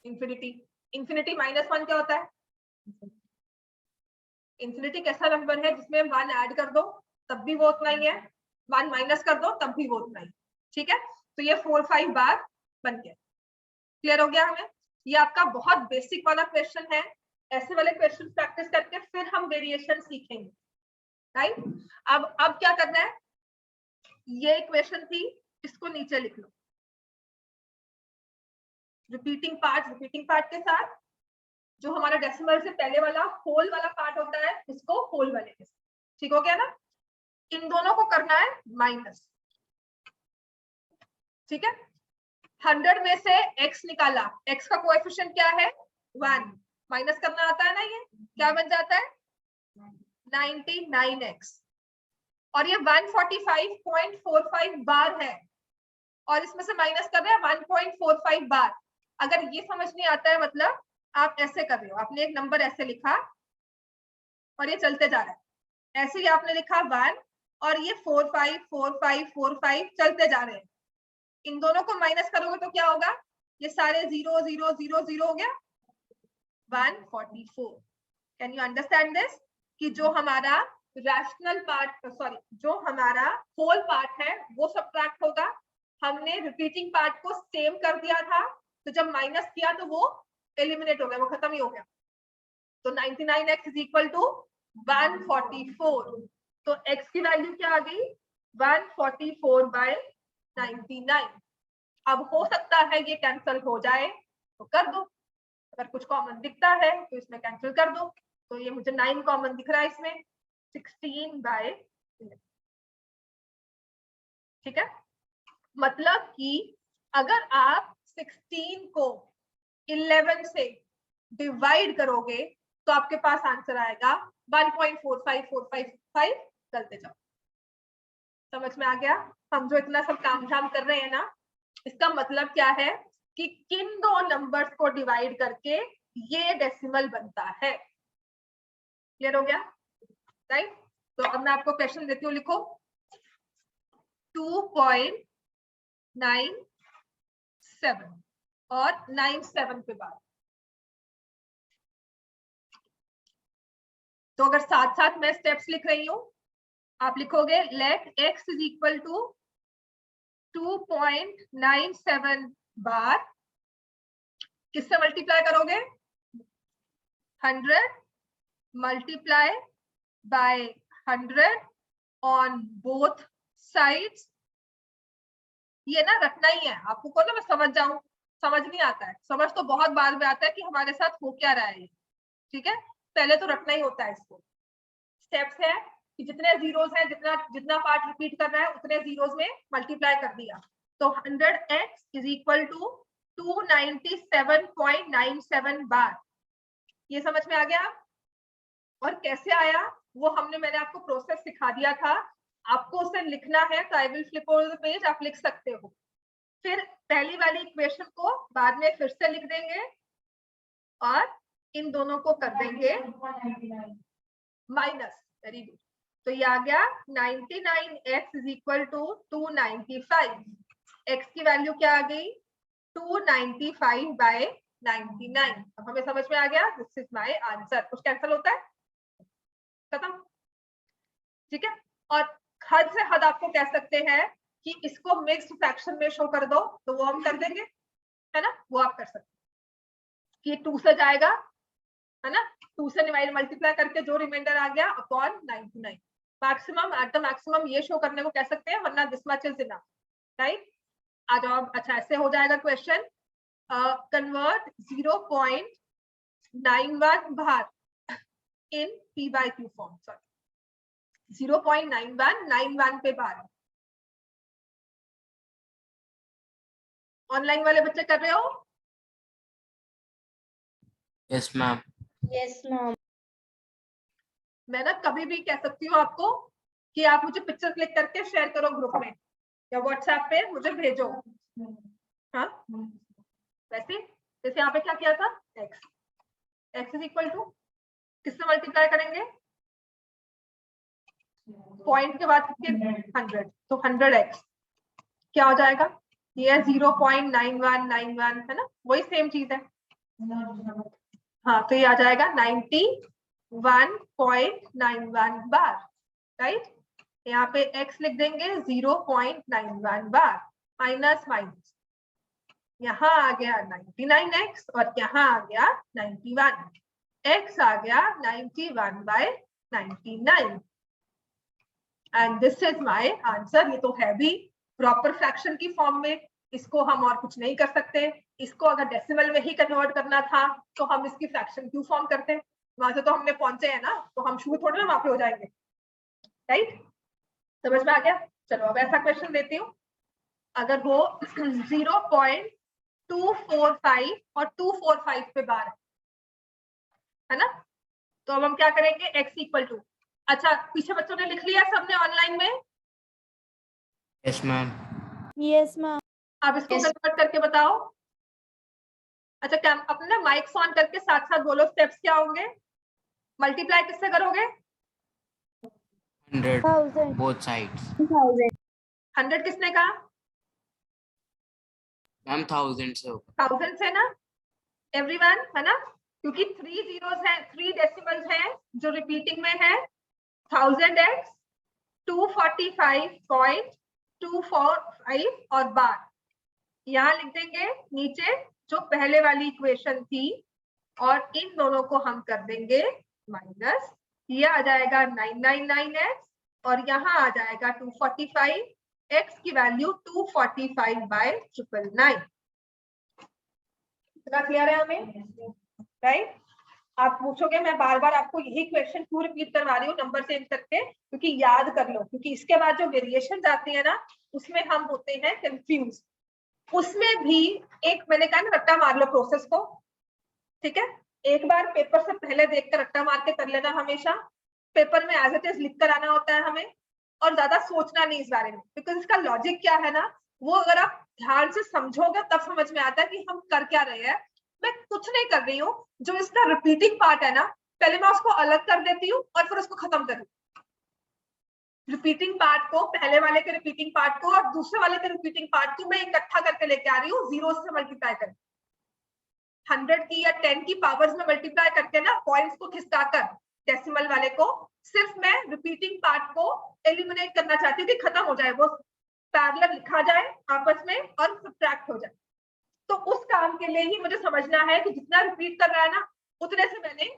इन्फिनिटी, इन्फिनिटी माइनस 1 क्या होता है इन्फिनिटी। कैसा नंबर है जिसमें 1 ऐड कर दो तब भी वो उतना ही है, 1 माइनस कर दो तब भी वो उतना ही। ठीक है, तो ये 4 5 बार बन गया। क्लियर हो गया हमें? ये आपका बहुत बेसिक वाला क्वेश्चन है। ऐसे वाले क्वेश्चन प्रैक्टिस करके फिर हम वेरिएशन सीखेंगे, राइट। अब क्या करना है, ये इक्वेशन थी, इसको नीचे लिख लो। रिपीटिंग पार्ट के साथ जो हमारा डेसिमल से पहले वाला होल वाला पार्ट होता है उसको होल वाले के साथ। ठीक हो गया ना? इन दोनों को करना है माइनस। ठीक है, 100 में से x निकाला, x का कोएफिशिएंट क्या है 1, माइनस करना आता है ना, ये क्या बन जाता है 99x। और ये 145.45 बार है और इसमें से माइनस कर रहे हैं 1.45 बार। अगर ये समझ नहीं आता है मतलब आप ऐसे कर रहे हो, आपने एक नंबर ऐसे लिखा और ये चलते जा रहा है, ऐसे ही आपने लिखा 1 और ये 454545 चलते जा रहे हैं। इन दोनों को माइनस करोगे तो क्या होगा, ये सारे 0 0 0 0 हो गया 144। कैन यू अंडरस्टैंड दिस कि जो हमारा रैशनल पार्ट, सॉरी जो हमारा होल पार्ट है वो सब्ट्रैक्ट होगा। हमने रिपीटिंग पार्ट को सेम कर दिया था, तो जब माइनस किया तो वो एलिमिनेट हो गया, वो खत्म ही हो गया। तो 99x इज इक्वल टू 144। तो x की वैल्यू क्या आ गई 144/99। अब हो सकता है ये कैंसिल हो जाए तो कर दो, अगर कुछ कॉमन दिखता है तो इसमें कैंसिल कर दो। तो ये मुझे 9 कॉमन दिख रहा है इसमें, 16/11। ठीक है, मतलब कि अगर आप 16 को 11 से डिवाइड करोगे तो आपके पास आंसर आएगा 1.45455। चलते जाओ, समझ में आ गया? हम जो इतना सब काम झाम कर रहे हैं ना, इसका मतलब क्या है कि किन दो नंबर्स को डिवाइड करके ये डेसिमल बनता है। क्लियर हो गया, राइट? तो अब मैं आपको क्वेश्चन देती हूँ, लिखो 2.97 और 97 के बाद। तो अगर साथ साथ मैं स्टेप्स लिख रही हूं, आप लिखोगे let x is equal to 2.97 bar, किससे मल्टीप्लाई करोगे 100 multiply by 100 on both sides. ये ना रखना ही है आपको को ना, मैं समझ जाऊं, समझ नहीं आता है, समझ तो बहुत बाद में आता है कि हमारे साथ हो क्या रहा है। ठीक है, पहले तो रखना ही होता है इसको। स्टेप्स है कि जितने जीरोस हैं, जितना पार्ट रिपीट कर रहा है उतने जीरोस में मल्टीप्लाई कर दिया। तो 100x इज इक्वल टू 297.97 बार। ये समझ में आ गया? और कैसे आया वो मैंने आपको प्रोसेस सिखा दिया था, आपको उसे लिखना है तो I will flip over the page, आप लिख सकते हो। फिर पहली वाली इक्वेशन को बाद में फिर से लिख देंगे और इन दोनों को कर देंगे माइनस। वेरी गुड, तो ये आ गया 99x is equal to 295। x की वैल्यू क्या आ गई 295/99। अब हमें समझ में आ गया, दिस इज माय आंसर। कुछ कैंसिल होता है, खत्म। ठीक है, और हद से हद आपको कह सकते हैं कि इसको मिक्स्ड फ्रैक्शन में शो कर दो, तो वो हम कर देंगे, है ना, वो आप कर सकते हैं कि 2 से जाएगा, है ना, 2 से डिवाइड मल्टीप्लाई करके जो रिमाइंडर आ गया upon 99। Maximum, at the maximum ये शो करने को कह सकते हैं, वरना this much is enough, right. आ जाओ, अच्छा ऐसे हो जाएगा question, convert 0.91 bar in p/q form, sorry 0.9191 पे बार। ऑनलाइन वाले बच्चे कर रहे हो? Yes ma'am. Yes, ma'am. मैं ना कभी भी कह सकती हूँ आपको कि आप मुझे पिक्चर क्लिक करके शेयर करो ग्रुप में या व्हाट्सएप पे मुझे भेजो। हाँ, वैसे जैसे यहाँ पे क्या किया था, x इज इक्वल टू किससे मल्टीप्लाई करेंगे, पॉइंट के बाद 100, तो 100x क्या हो जाएगा, ये 0.9191 है ना, वही सेम चीज है। हाँ तो ये आ जाएगा 91.91 बार, राइट। यहाँ पे x लिख देंगे 0.91 बार, माइनस माइनस, यहाँ आ गया 99x और यहाँ आ गया 91, x आ गया 91/99 and this is my answer. ये तो है भी प्रॉपर फ्रैक्शन की फॉर्म में, इसको हम और कुछ नहीं कर सकते। इसको अगर डेसिमल में ही कन्वर्ट करना था तो हम इसकी फ्रैक्शन क्यों फॉर्म करते, वहां से तो हमने पहुंचे हैं ना, तो हम शुरू थोड़ा ना वहां पे हो जाएंगे, राइट। समझ में आ गया। चलो अब ऐसा क्वेश्चन देती हूँ, अगर वो 0.245 और 245 पे बार है ना, तो अब हम क्या करेंगे, x इक्वल टू, अच्छा पीछे बच्चों ने लिख लिया सबने ऑनलाइन में? Yes ma'am. Yes, ma'am. आप इसको कन्वर्ट करके बताओ। अच्छा क्या अपने माइक्स ऑन करके साथ साथ बोलो, स्टेप्स क्या होंगे, मल्टीप्लाई किससे करोगे? 100 1000. Both sides. 100 किसने कहा? मैम 1000 से होगा। 1000 से ना एवरीवन, है ना, क्योंकि 3 जीरोस हैं, 3 डेसिमल्स हैं जो रिपीटिंग में है। 1000x 245.245 और बार यहाँ लिख देंगे नीचे जो पहले वाली इक्वेशन थी, और इन दोनों को हम कर देंगे माइनस, ये आ जाएगा 999x और यहाँ आ जाएगा 245, x की वैल्यू 245/999। इतना क्लियर है हमें, राइट। आप पूछोगे मैं बार बार आपको यही क्वेश्चन क्यों रिपीट करवा रही हूँ नंबर चेंज करके, क्योंकि याद कर लो, क्योंकि इसके बाद जो वेरिएशन आती है ना उसमें हम होते हैं कंफ्यूज। उसमें भी एक मैंने कहा ना, रट्टा मार लो प्रोसेस को, ठीक है। एक बार पेपर से पहले देखकर रट्टा मार के कर लेना, हमेशा पेपर में एज इट इज लिख कर आना होता है हमें, और ज्यादा सोचना नहीं इस बारे में, बिकॉज इसका लॉजिक क्या है ना, वो अगर आप ध्यान से समझोगे तब समझ में आता है कि हम कर क्या रहे हैं। मैं कुछ नहीं कर रही हूँ, जो इसका रिपीटिंग पार्ट है ना, पहले मैं उसको अलग कर देती हूँ और फिर उसको खत्म कर देती हूँ। रिपीटिंग पार्ट को, पहले वाले के रिपीटिंग पार्ट को और दूसरे वाले के रिपीटिंग पार्ट को मैं इकट्ठा करके लेके आ रही हूँ, जीरो से मल्टीप्लाई करके, 100 की या 10 की पावर्स में मल्टीप्लाई करके ना, पॉइंट्स को खिसकाकर डेसिमल वाले को, सिर्फ मैं रिपीटिंग पार्ट को एलिमिनेट करना चाहती हूँ कि खत्म हो जाए, वो पैरेलल लिखा जाए आपस में और सब्ट्रैक्ट हो जाए। तो उस काम के लिए ही मुझे समझना है कि जितना रिपीट कर रहा है ना उतने से मैंने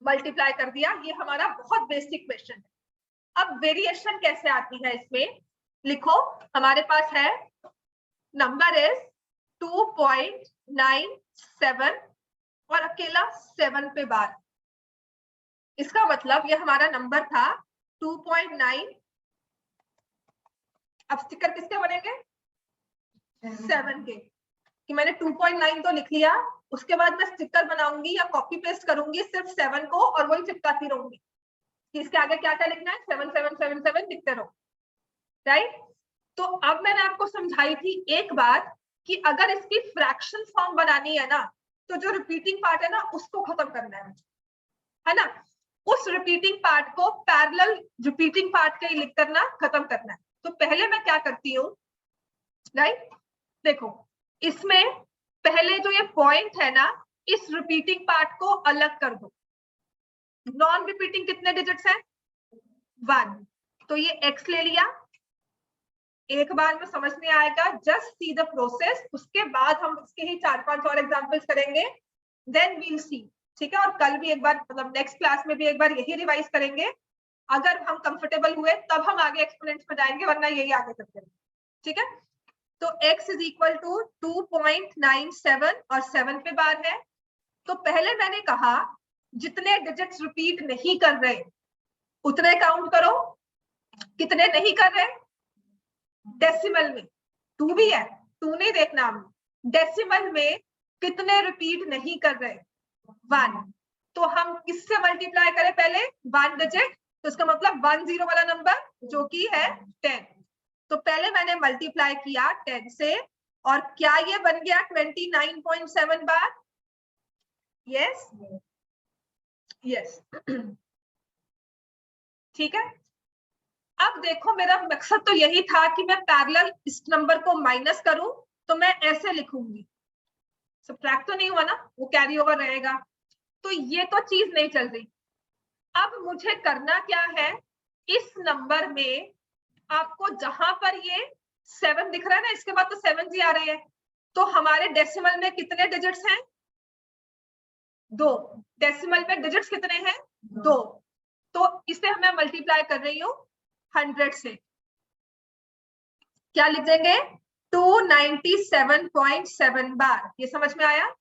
मल्टीप्लाई कर दिया। ये हमारा बहुत बेसिक क्वेश्चन है। अब वेरिएशन कैसे आती है इसमें, लिखो, हमारे पास है नंबर इज 2.97 और अकेला 7 पे बार, इसका मतलब ये हमारा नंबर था 2.9। अब स्टिकर किसके बनेंगे, 7 के, कि मैंने 2.9 तो लिख लिया, उसके बाद मैं स्टिकर बनाऊंगी या कॉपी पेस्ट करूंगी सिर्फ 7 को और वही चिपकाती रहूंगी कि इसके आगे क्या क्या लिखना है, 7777 लिखते रहो, राइट। तो अब मैंने आपको समझाई थी एक बात कि अगर इसकी फ्रैक्शन फॉर्म बनानी है ना, तो जो रिपीटिंग पार्ट है ना उसको खत्म करना है ना, उस रिपीटिंग पार्ट को पैरेलल रिपीटिंग पार्ट के ही लिख करना खत्म करना है। तो पहले मैं क्या करती हूँ, राइट, देखो इसमें पहले जो ये पॉइंट है ना, इस रिपीटिंग पार्ट को अलग कर दो। नॉन रिपीटिंग कितने डिजिट्स हैं, 1, तो ये x ले लिया। एक बार में समझ नहीं आएगा, जस्ट सी द प्रोसेस, उसके बाद हम इसके ही 4-5 और एग्जांपल्स करेंगे, देन वील सी, ठीक है। और कल भी एक बार, मतलब नेक्स्ट क्लास में भी एक बार यही रिवाइज करेंगे। अगर हम कंफर्टेबल हुए तब हम आगे एक्सपोनेंट्स में जाएंगे, वरना यही आगे करते हैं, ठीक है। तो x इज इक्वल टू 2.97 और 7 पे बार है। तो पहले मैंने कहा जितने डिजिट्स रिपीट नहीं कर रहे उतने काउंट करो, कितने नहीं कर रहे, डेसिमल में 2 भी है, 2 नहीं देखना, हम डेसिमल में कितने रिपीट नहीं कर रहे, 1। तो हम किससे मल्टीप्लाई करें, पहले 1 डिजिट, तो इसका मतलब 10 वाला नंबर जो कि है 10। तो पहले मैंने मल्टीप्लाई किया 10 से, और क्या ये बन गया 29.7 बार, यस यस, ठीक है। अब देखो मेरा मकसद तो यही था कि मैं पैरेलल इस नंबर को माइनस करूं, तो मैं ऐसे लिखूंगी, सब्ट्रैक्ट तो नहीं हुआ ना, वो कैरी ओवर रहेगा, तो ये तो चीज नहीं चल रही। अब मुझे करना क्या है, इस नंबर में आपको जहां पर ये 7 दिख रहा है ना, इसके बाद तो 7 जी आ रहे हैं, तो हमारे डेसिमल में कितने डिजिट्स हैं? 2। डेसिमल में डिजिट्स कितने हैं? 2। तो इसे मैं मल्टीप्लाई कर रही हूँ 100 से, क्या लिख देंगे? 297.7 बार। ये समझ में आया?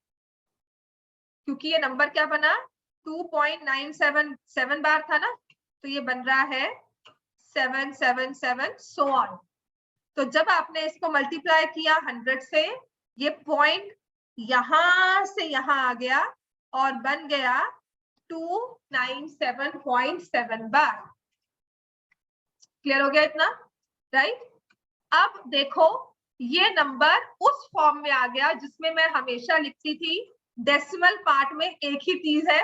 क्योंकि ये नंबर क्या बना, 2.977 बार था ना, तो ये बन रहा है 777 सो ऑन। तो जब आपने इसको मल्टीप्लाई किया 100 से, ये पॉइंट यहां से यहां आ गया और बन गया 297.7 बार। क्लियर हो गया इतना? राइट। अब देखो ये नंबर उस फॉर्म में आ गया जिसमें मैं हमेशा लिखती थी, डेसिमल पार्ट में एक ही चीज है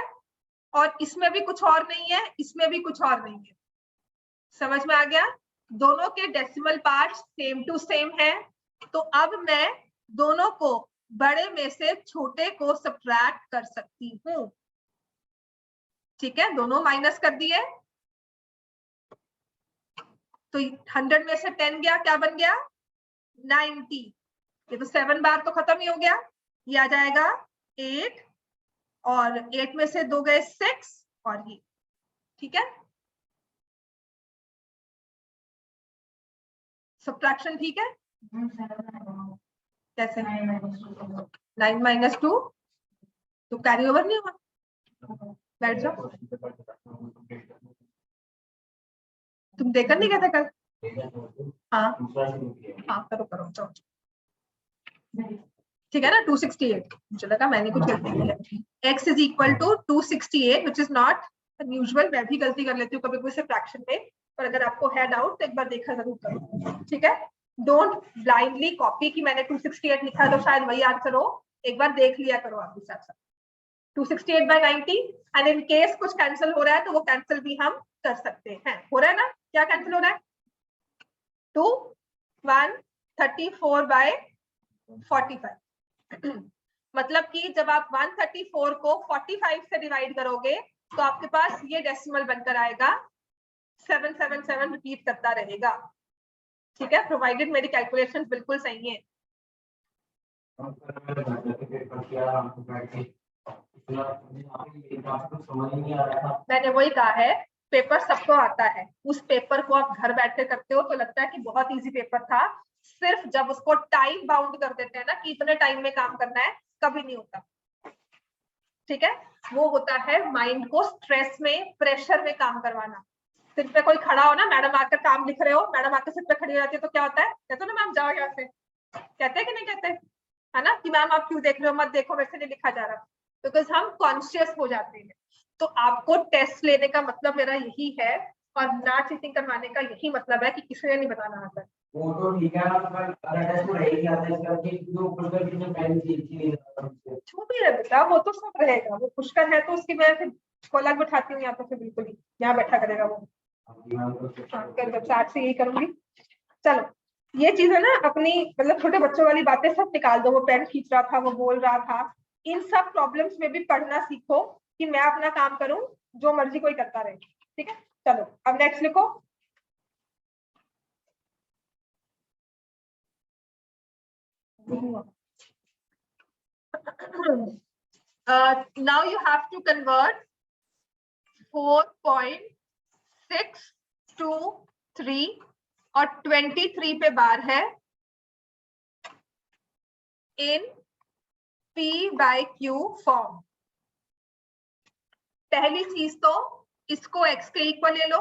और इसमें भी कुछ और नहीं है, इसमें भी कुछ और नहीं है। समझ में आ गया? दोनों के decimal part same to same है, तो अब मैं दोनों को बड़े में से छोटे को सब्ट्रैक्ट कर सकती हूँ। ठीक है, दोनों माइनस कर दिए, तो 100 में से 10 गया, क्या बन गया? 90। ये तो 7 बार तो खत्म ही हो गया, ये आ जाएगा 8 और 8 में से 2 गए 6 और ये। ठीक है, सब्ट्रैक्शन ठीक है? कैसे? 9 माइनस 2 तो कैरी ओवर नहीं हुआ, बैठ जाओ। तुम देखकर नहीं कहते कल? हाँ हाँ, करो करो चलो। ठीक है ना, 268। मुझे लगा मैंने कुछ गलती की है। x is equal to 268 which is not unusual. मैं भी गलती कर लेती हूँ कभी कोई से फ्रैक्शन में, पर अगर आपको है डाउट तो एक बार देखा जरूर करो। ठीक है, डोंट ब्लाइंडली कॉपी कि मैंने 268 लिखा तो शायद वही आंसर हो, एक बार देख लिया करो आप भी साथ साथ। 268 by 90 एंड इन केस कुछ कैंसिल हो रहा है तो वो कैंसिल भी हम कर सकते हैं। हो रहा है ना? क्या कैंसिल हो रहा है? 2 134 by 45। मतलब कि जब आप 134 को 45 से डिवाइड करोगे तो आपके पास ये डेसिमल बनकर आएगा, 777 रिपीट करता रहेगा। ठीक है, प्रोवाइडेड मेरी कैलकुलेशंस बिल्कुल सही है। मैंने वही कहा है, पेपर सबको आता है, उस पेपर को आप घर बैठ कर करते हो तो लगता है कि बहुत इजी पेपर था, सिर्फ जब उसको टाइम बाउंड कर देते हैं ना कि इतने टाइम में काम करना है, कभी नहीं होता। ठीक है, वो होता है माइंड को स्ट्रेस में, प्रेशर में काम करवाना। सिर पे कोई खड़ा हो ना, मैडम आकर काम लिख रहे हो, मैडम आकर सिर पे खड़ी हो जाती है तो क्या होता है? कहते हो ना मैम जाओ यहाँ से, कहते हैं कि नहीं कहते? है ना कि मैम आप क्यों देख रहे हो, मत देखो, वैसे नहीं लिखा जा रहा, बिकॉज हम कॉन्शियस हो जाते हैं। तो आपको टेस्ट लेने का मतलब मेरा यही है और ना चीटिंग करवाने का यही मतलब है कि किसी ने नहीं बताना आता। वो तो ठीक है, अगर टेस्ट में रहेगी आता है इसका कि जो पुष्कर की जो पहली चीज जो भी है बेटा वो तो सब रहेगा, वो पुष्कर है तो उसकी मैं फिर अलग बैठाती हूँ, यहाँ तो फिर बिल्कुल ही यहाँ बैठा करेगा वो। आज से यही करूंगी। चलो, ये चीज है ना अपनी, मतलब छोटे बच्चों वाली बातें सब निकाल दो। वो पेन खींच रहा था, वो बोल रहा था, इन सब प्रॉब्लम्स में भी पढ़ना सीखो कि मैं अपना काम करूं, जो मर्जी कोई करता रहे। ठीक है, चलो अब नेक्स्ट लिखो। Now you have to convert 4.623 और 23 पे बार है इन P/Q फॉर्म। पहली चीज तो इसको x के इक्वल ले लो,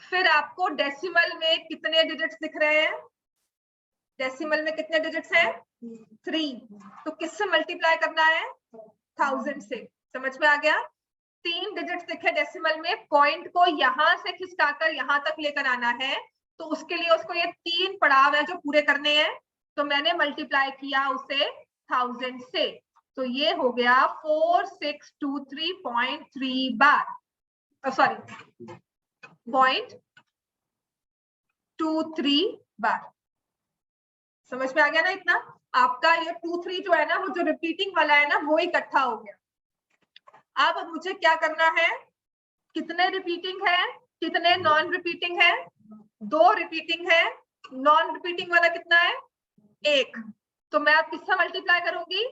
फिर आपको डेसिमल में कितने डिजिट्स दिख रहे हैं? डेसिमल में कितने डिजिट्स हैं? 3। तो किससे मल्टीप्लाई करना है? 1000 से। समझ में आ गया? 3 डिजिट्स दिखे डेसिमल में, पॉइंट को यहां से खिसकाकर यहां तक लेकर आना है, तो उसके लिए उसको ये 3 पड़ाव है जो पूरे करने हैं, तो मैंने मल्टीप्लाई किया उसे 1000 से, तो ये हो गया 4623.3 बार, सॉरी 0.3 2 3 बार। समझ में आ गया ना इतना? आपका ये 2 3 जो है ना, वो जो रिपीटिंग वाला है ना, वो इकट्ठा हो गया। अब मुझे क्या करना है, कितने रिपीटिंग है, कितने नॉन रिपीटिंग है? 2 रिपीटिंग है, नॉन रिपीटिंग वाला कितना है? 1। तो मैं अब किससे मल्टीप्लाई करूंगी?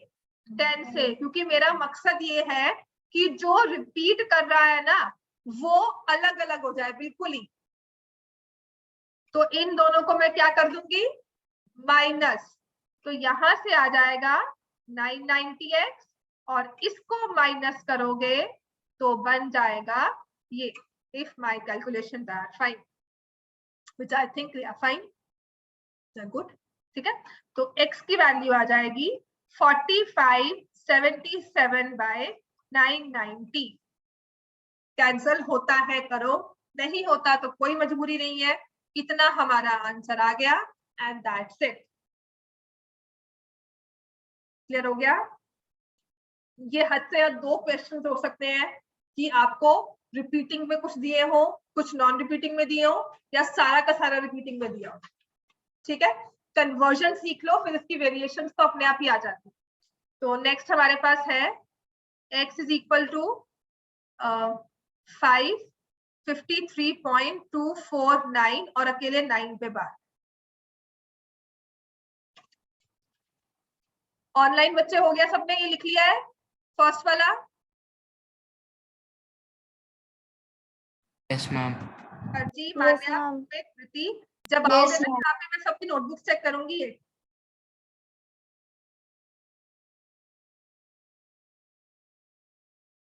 10 से, क्योंकि मेरा मकसद ये है कि जो रिपीट कर रहा है ना, वो अलग अलग हो जाए बिल्कुल ही। तो इन दोनों को मैं क्या कर दूंगी? माइनस। तो यहां से आ जाएगा 990x, और इसको माइनस करोगे तो बन जाएगा ये, if my calculation are fine, which I think we are fine, good. ठीक है, तो x की वैल्यू आ जाएगी 4577 बाय 990। कैंसल होता है करो, नहीं होता तो कोई मजबूरी नहीं है। इतना हमारा आंसर आ गया, एंड दैट्स इट। क्लियर हो गया? ये हद से 2 क्वेश्चन हो सकते हैं कि आपको रिपीटिंग में कुछ दिए हो, कुछ नॉन रिपीटिंग में दिए हो, या सारा का सारा रिपीटिंग में दिया हो। ठीक है, कन्वर्जन सीख लो, फिर इसकी वेरिएशंस तो अपने आप ही आ जाती है। तो नेक्स्ट हमारे पास है x इज इक्वल टू 553.249 और अकेले 9 पे बार। ऑनलाइन बच्चे हो गया सबने ये लिख लिया है फर्स्ट वाला? Yes ma'am. Harji, Yes, Manya, ma'am. Kriti, जब Yes, आओगे ना ma'am. यहाँ पे मैं सबकी नोटबुक चेक करूंगी ये।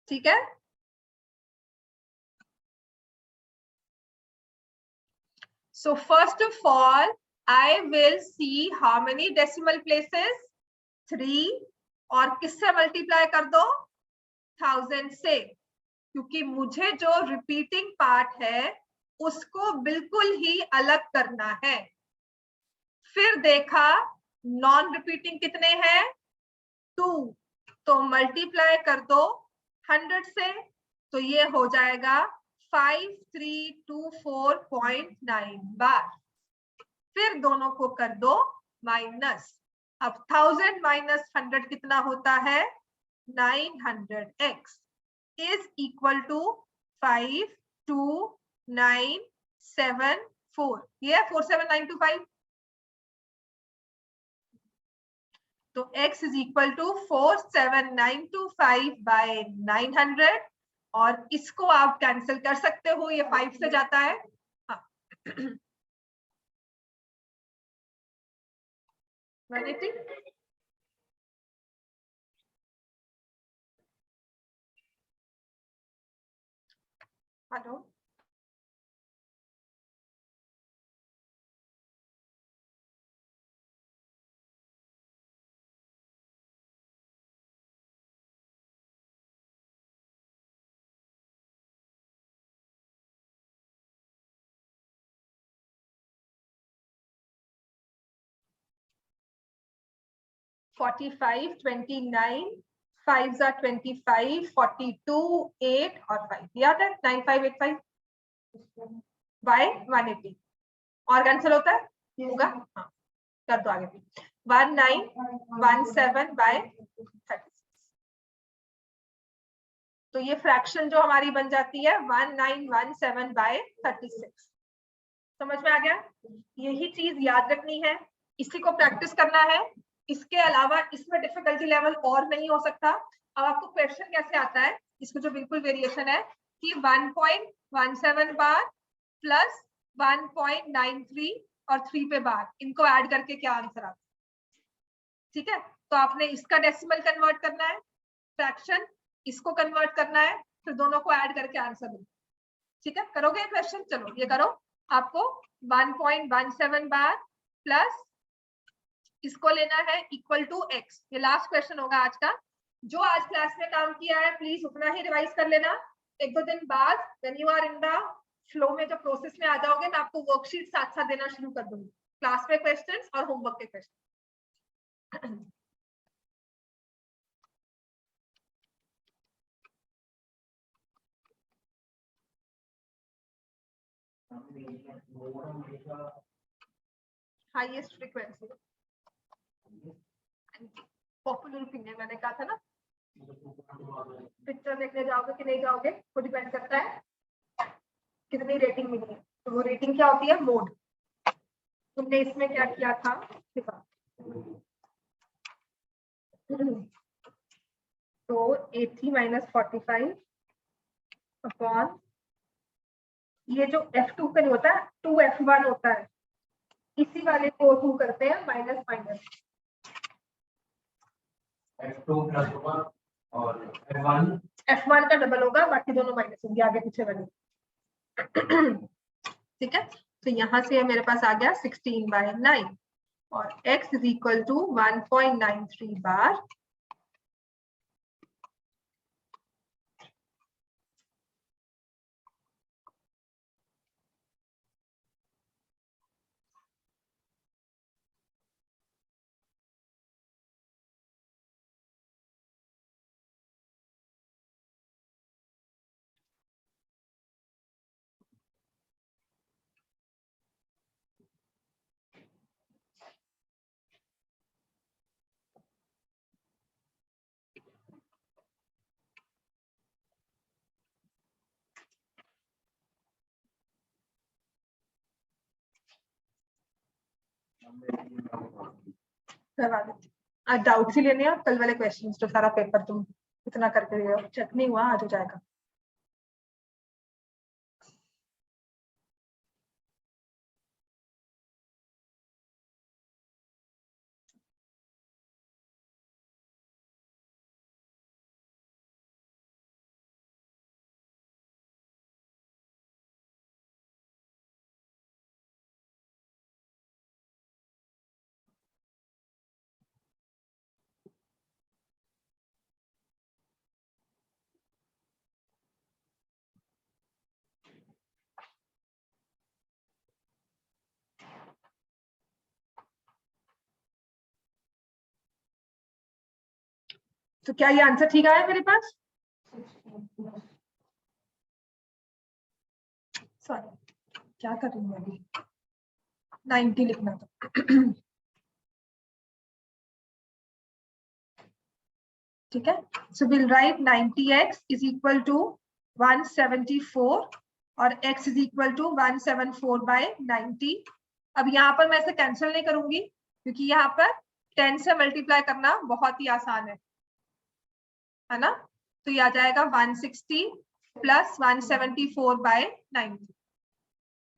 ठीक है, so first of all I will see how many decimal places, 3, और किससे मल्टीप्लाई कर दो? 1000 से, क्योंकि मुझे जो रिपीटिंग पार्ट है उसको बिल्कुल ही अलग करना है। फिर देखा नॉन रिपीटिंग कितने हैं? 2, तो मल्टीप्लाई कर दो 100 से, तो ये हो जाएगा 5324.9 बार। फिर दोनों को कर दो माइनस। अब 1000 माइनस 100 कितना होता है? 900x इज इक्वल टू 52974, ये 47925। तो x is equal to 47925 by 900, और इसको आप कैंसिल कर सकते हो, ये 5 से जाता है। हाँ। 180। हेलो, 45, 29, 5 are 25, 42, 8 और 5, याद है? 9585 बाय 180, और कैंसिल होता है? होगा, हाँ, कर दो आगे भी। 1917 बाय 36, तो ये फ्रैक्शन जो हमारी बन जाती है 1917 बाय 36। समझ में आ गया? यही चीज याद रखनी है, इसी को प्रैक्टिस करना है। इसके अलावा इसमें डिफिकल्टी लेवल और नहीं हो सकता। अब आपको क्वेश्चन कैसे आता है, इसमें जो बिल्कुल वेरिएशन है कि 1.17 बार प्लस 1.93 और 3 पे बार, इनको ऐड करके क्या आंसर आता है। ठीक है, तो आपने इसका डेसिमल कन्वर्ट करना है, फ्रैक्शन इसको कन्वर्ट करना है, फिर दोनों को ऐड करके आंसर दो। ठीक है, करोगे क्वेश्चन? चलो ये करो। आपको 1.17 बार प्लस इसको लेना है इक्वल टू x। ये लास्ट क्वेश्चन होगा आज का। जो आज क्लास में काम किया है प्लीज उतना ही रिवाइज कर लेना। 1-2 दिन बाद when you are in the flow में, जब प्रोसेस में आ जाओगे, मैं आपको वर्कशीट साथ साथ देना शुरू कर दूंगी, क्लास में क्वेश्चंस और होमवर्क के question. Highest frequency, popular opinion मैंने कहा था ना। पिक्चर देखने जाओगे कि नहीं जाओगे वो डिपेंड करता है कितनी रेटिंग मिली है। तो वो रेटिंग क्या होती है? मोड। तुमने इसमें क्या किया था? तो 80 - 45 अपॉन ये जो F2 पे नहीं होता है 2F1 होता है, इसी वाले को 2 करते हैं माइनस माइनस F2 + 1 और F1 का डबल होगा, बाकी दोनों माइनस होंगे आगे पीछे वाले। ठीक है, तो यहाँ से मेरे पास आ गया 16/9 और x = 1.93 बार करवा देती। आज डाउट्स ही लेने हैं, कल वाले क्वेश्चंस जो सारा पेपर तुम इतना करके दे, चेक नहीं हुआ, आज हो जाएगा। तो क्या ये आंसर ठीक आया मेरे पास? सॉरी, क्या कर रही हूँ अभी? 90 लिखना था। ठीक है, सो विल राइट 90x = 174 और x = 174/90। अब यहाँ पर मैं इसे कैंसिल नहीं करूंगी क्योंकि यहाँ पर 10 से मल्टीप्लाई करना बहुत ही आसान है ना। तो ये आ जाएगा 160 + 174/90।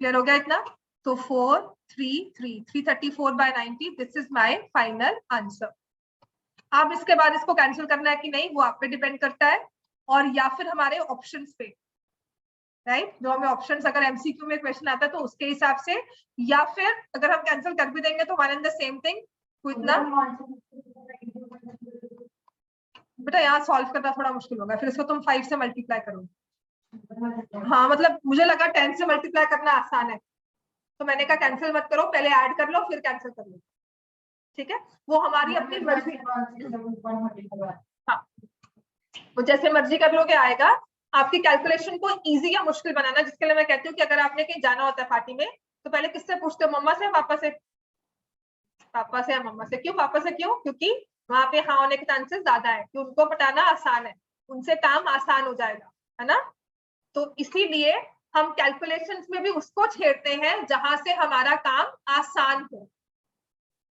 क्लियर हो गया इतना? तो 334/90, this is my final answer. अब इसके बाद इसको कैंसिल करना है कि नहीं वो आप पे डिपेंड करता है, और या फिर हमारे ऑप्शंस पे, राइट? जो हमें ऑप्शंस अगर एमसीक्यू में क्वेश्चन आता है तो उसके हिसाब से, या फिर अगर हम कैंसिल कर भी देंगे तो one and the same thing. इतना बेटा यहाँ सॉल्व करना थोड़ा मुश्किल होगा, फिर इसको तुम 5 से मल्टीप्लाई करो। हाँ मतलब मुझे लगा 10 से मल्टीप्लाई करना आसान है, तो मैंने कहा कैंसिल मत करो, पहले ऐड कर लो फिर कैंसिल कर लो। ठीक है, वो हमारी अपनी मर्जी। हाँ, वो जैसे मर्जी कर लोगे आएगा। आपकी कैलकुलेशन को इजी या मुश्किल बनाना, जिसके लिए मैं कहती हूँ कि अगर आपने कहीं जाना होता है पार्टी में तो पहले किससे पूछते हो? मम्मा से, पापा से? पापा से या मम्मा से? क्यों पापा से? क्यों? क्योंकि वहां पे हाँ होने के चांसेस ज्यादा है कि उनको पटाना आसान है, उनसे काम आसान हो जाएगा, है ना। तो इसीलिए हम कैलकुलेशंस में भी उसको छेड़ते हैं जहां से हमारा काम आसान हो,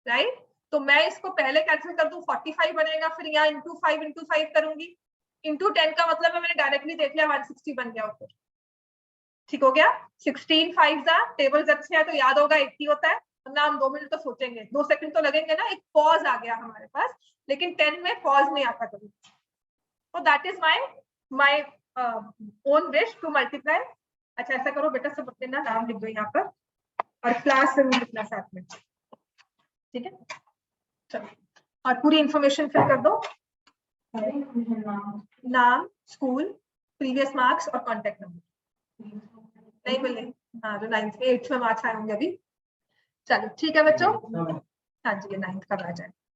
राइट? तो मैं इसको पहले कैंसिल कर दूं 45 बनेगा, फिर यहाँ × 5 करूंगी, × 10 का मतलब है मैंने डायरेक्टली देख लिया 160 बन गया ऊपर। ठीक हो गया? 16 5 टेबल्स अच्छे हैं तो याद होगा 80 होता है, वरना हम 2 मिनट तो सोचेंगे, 2 सेकंड तो लगेंगे ना। एक पॉज आ गया हमारे पास, लेकिन 10 में पॉज नहीं आता कभी। तो that is my own wish to multiply. अच्छा ऐसा करो बेटा, सब अपने नाम लिख दो यहाँ पर और क्लास में लिखना साथ में, ठीक है? चलो, और पूरी इंफॉर्मेशन फिल कर दो, नाम, स्कूल, प्रीवियस मार्क्स और कॉन्टेक्ट नंबर। नहीं मिले? हाँ, जो 9th में 8th में मार्क्स आए होंगे अभी। चलो ठीक है बच्चों, हाँ जी, ये 9th का आ जाए।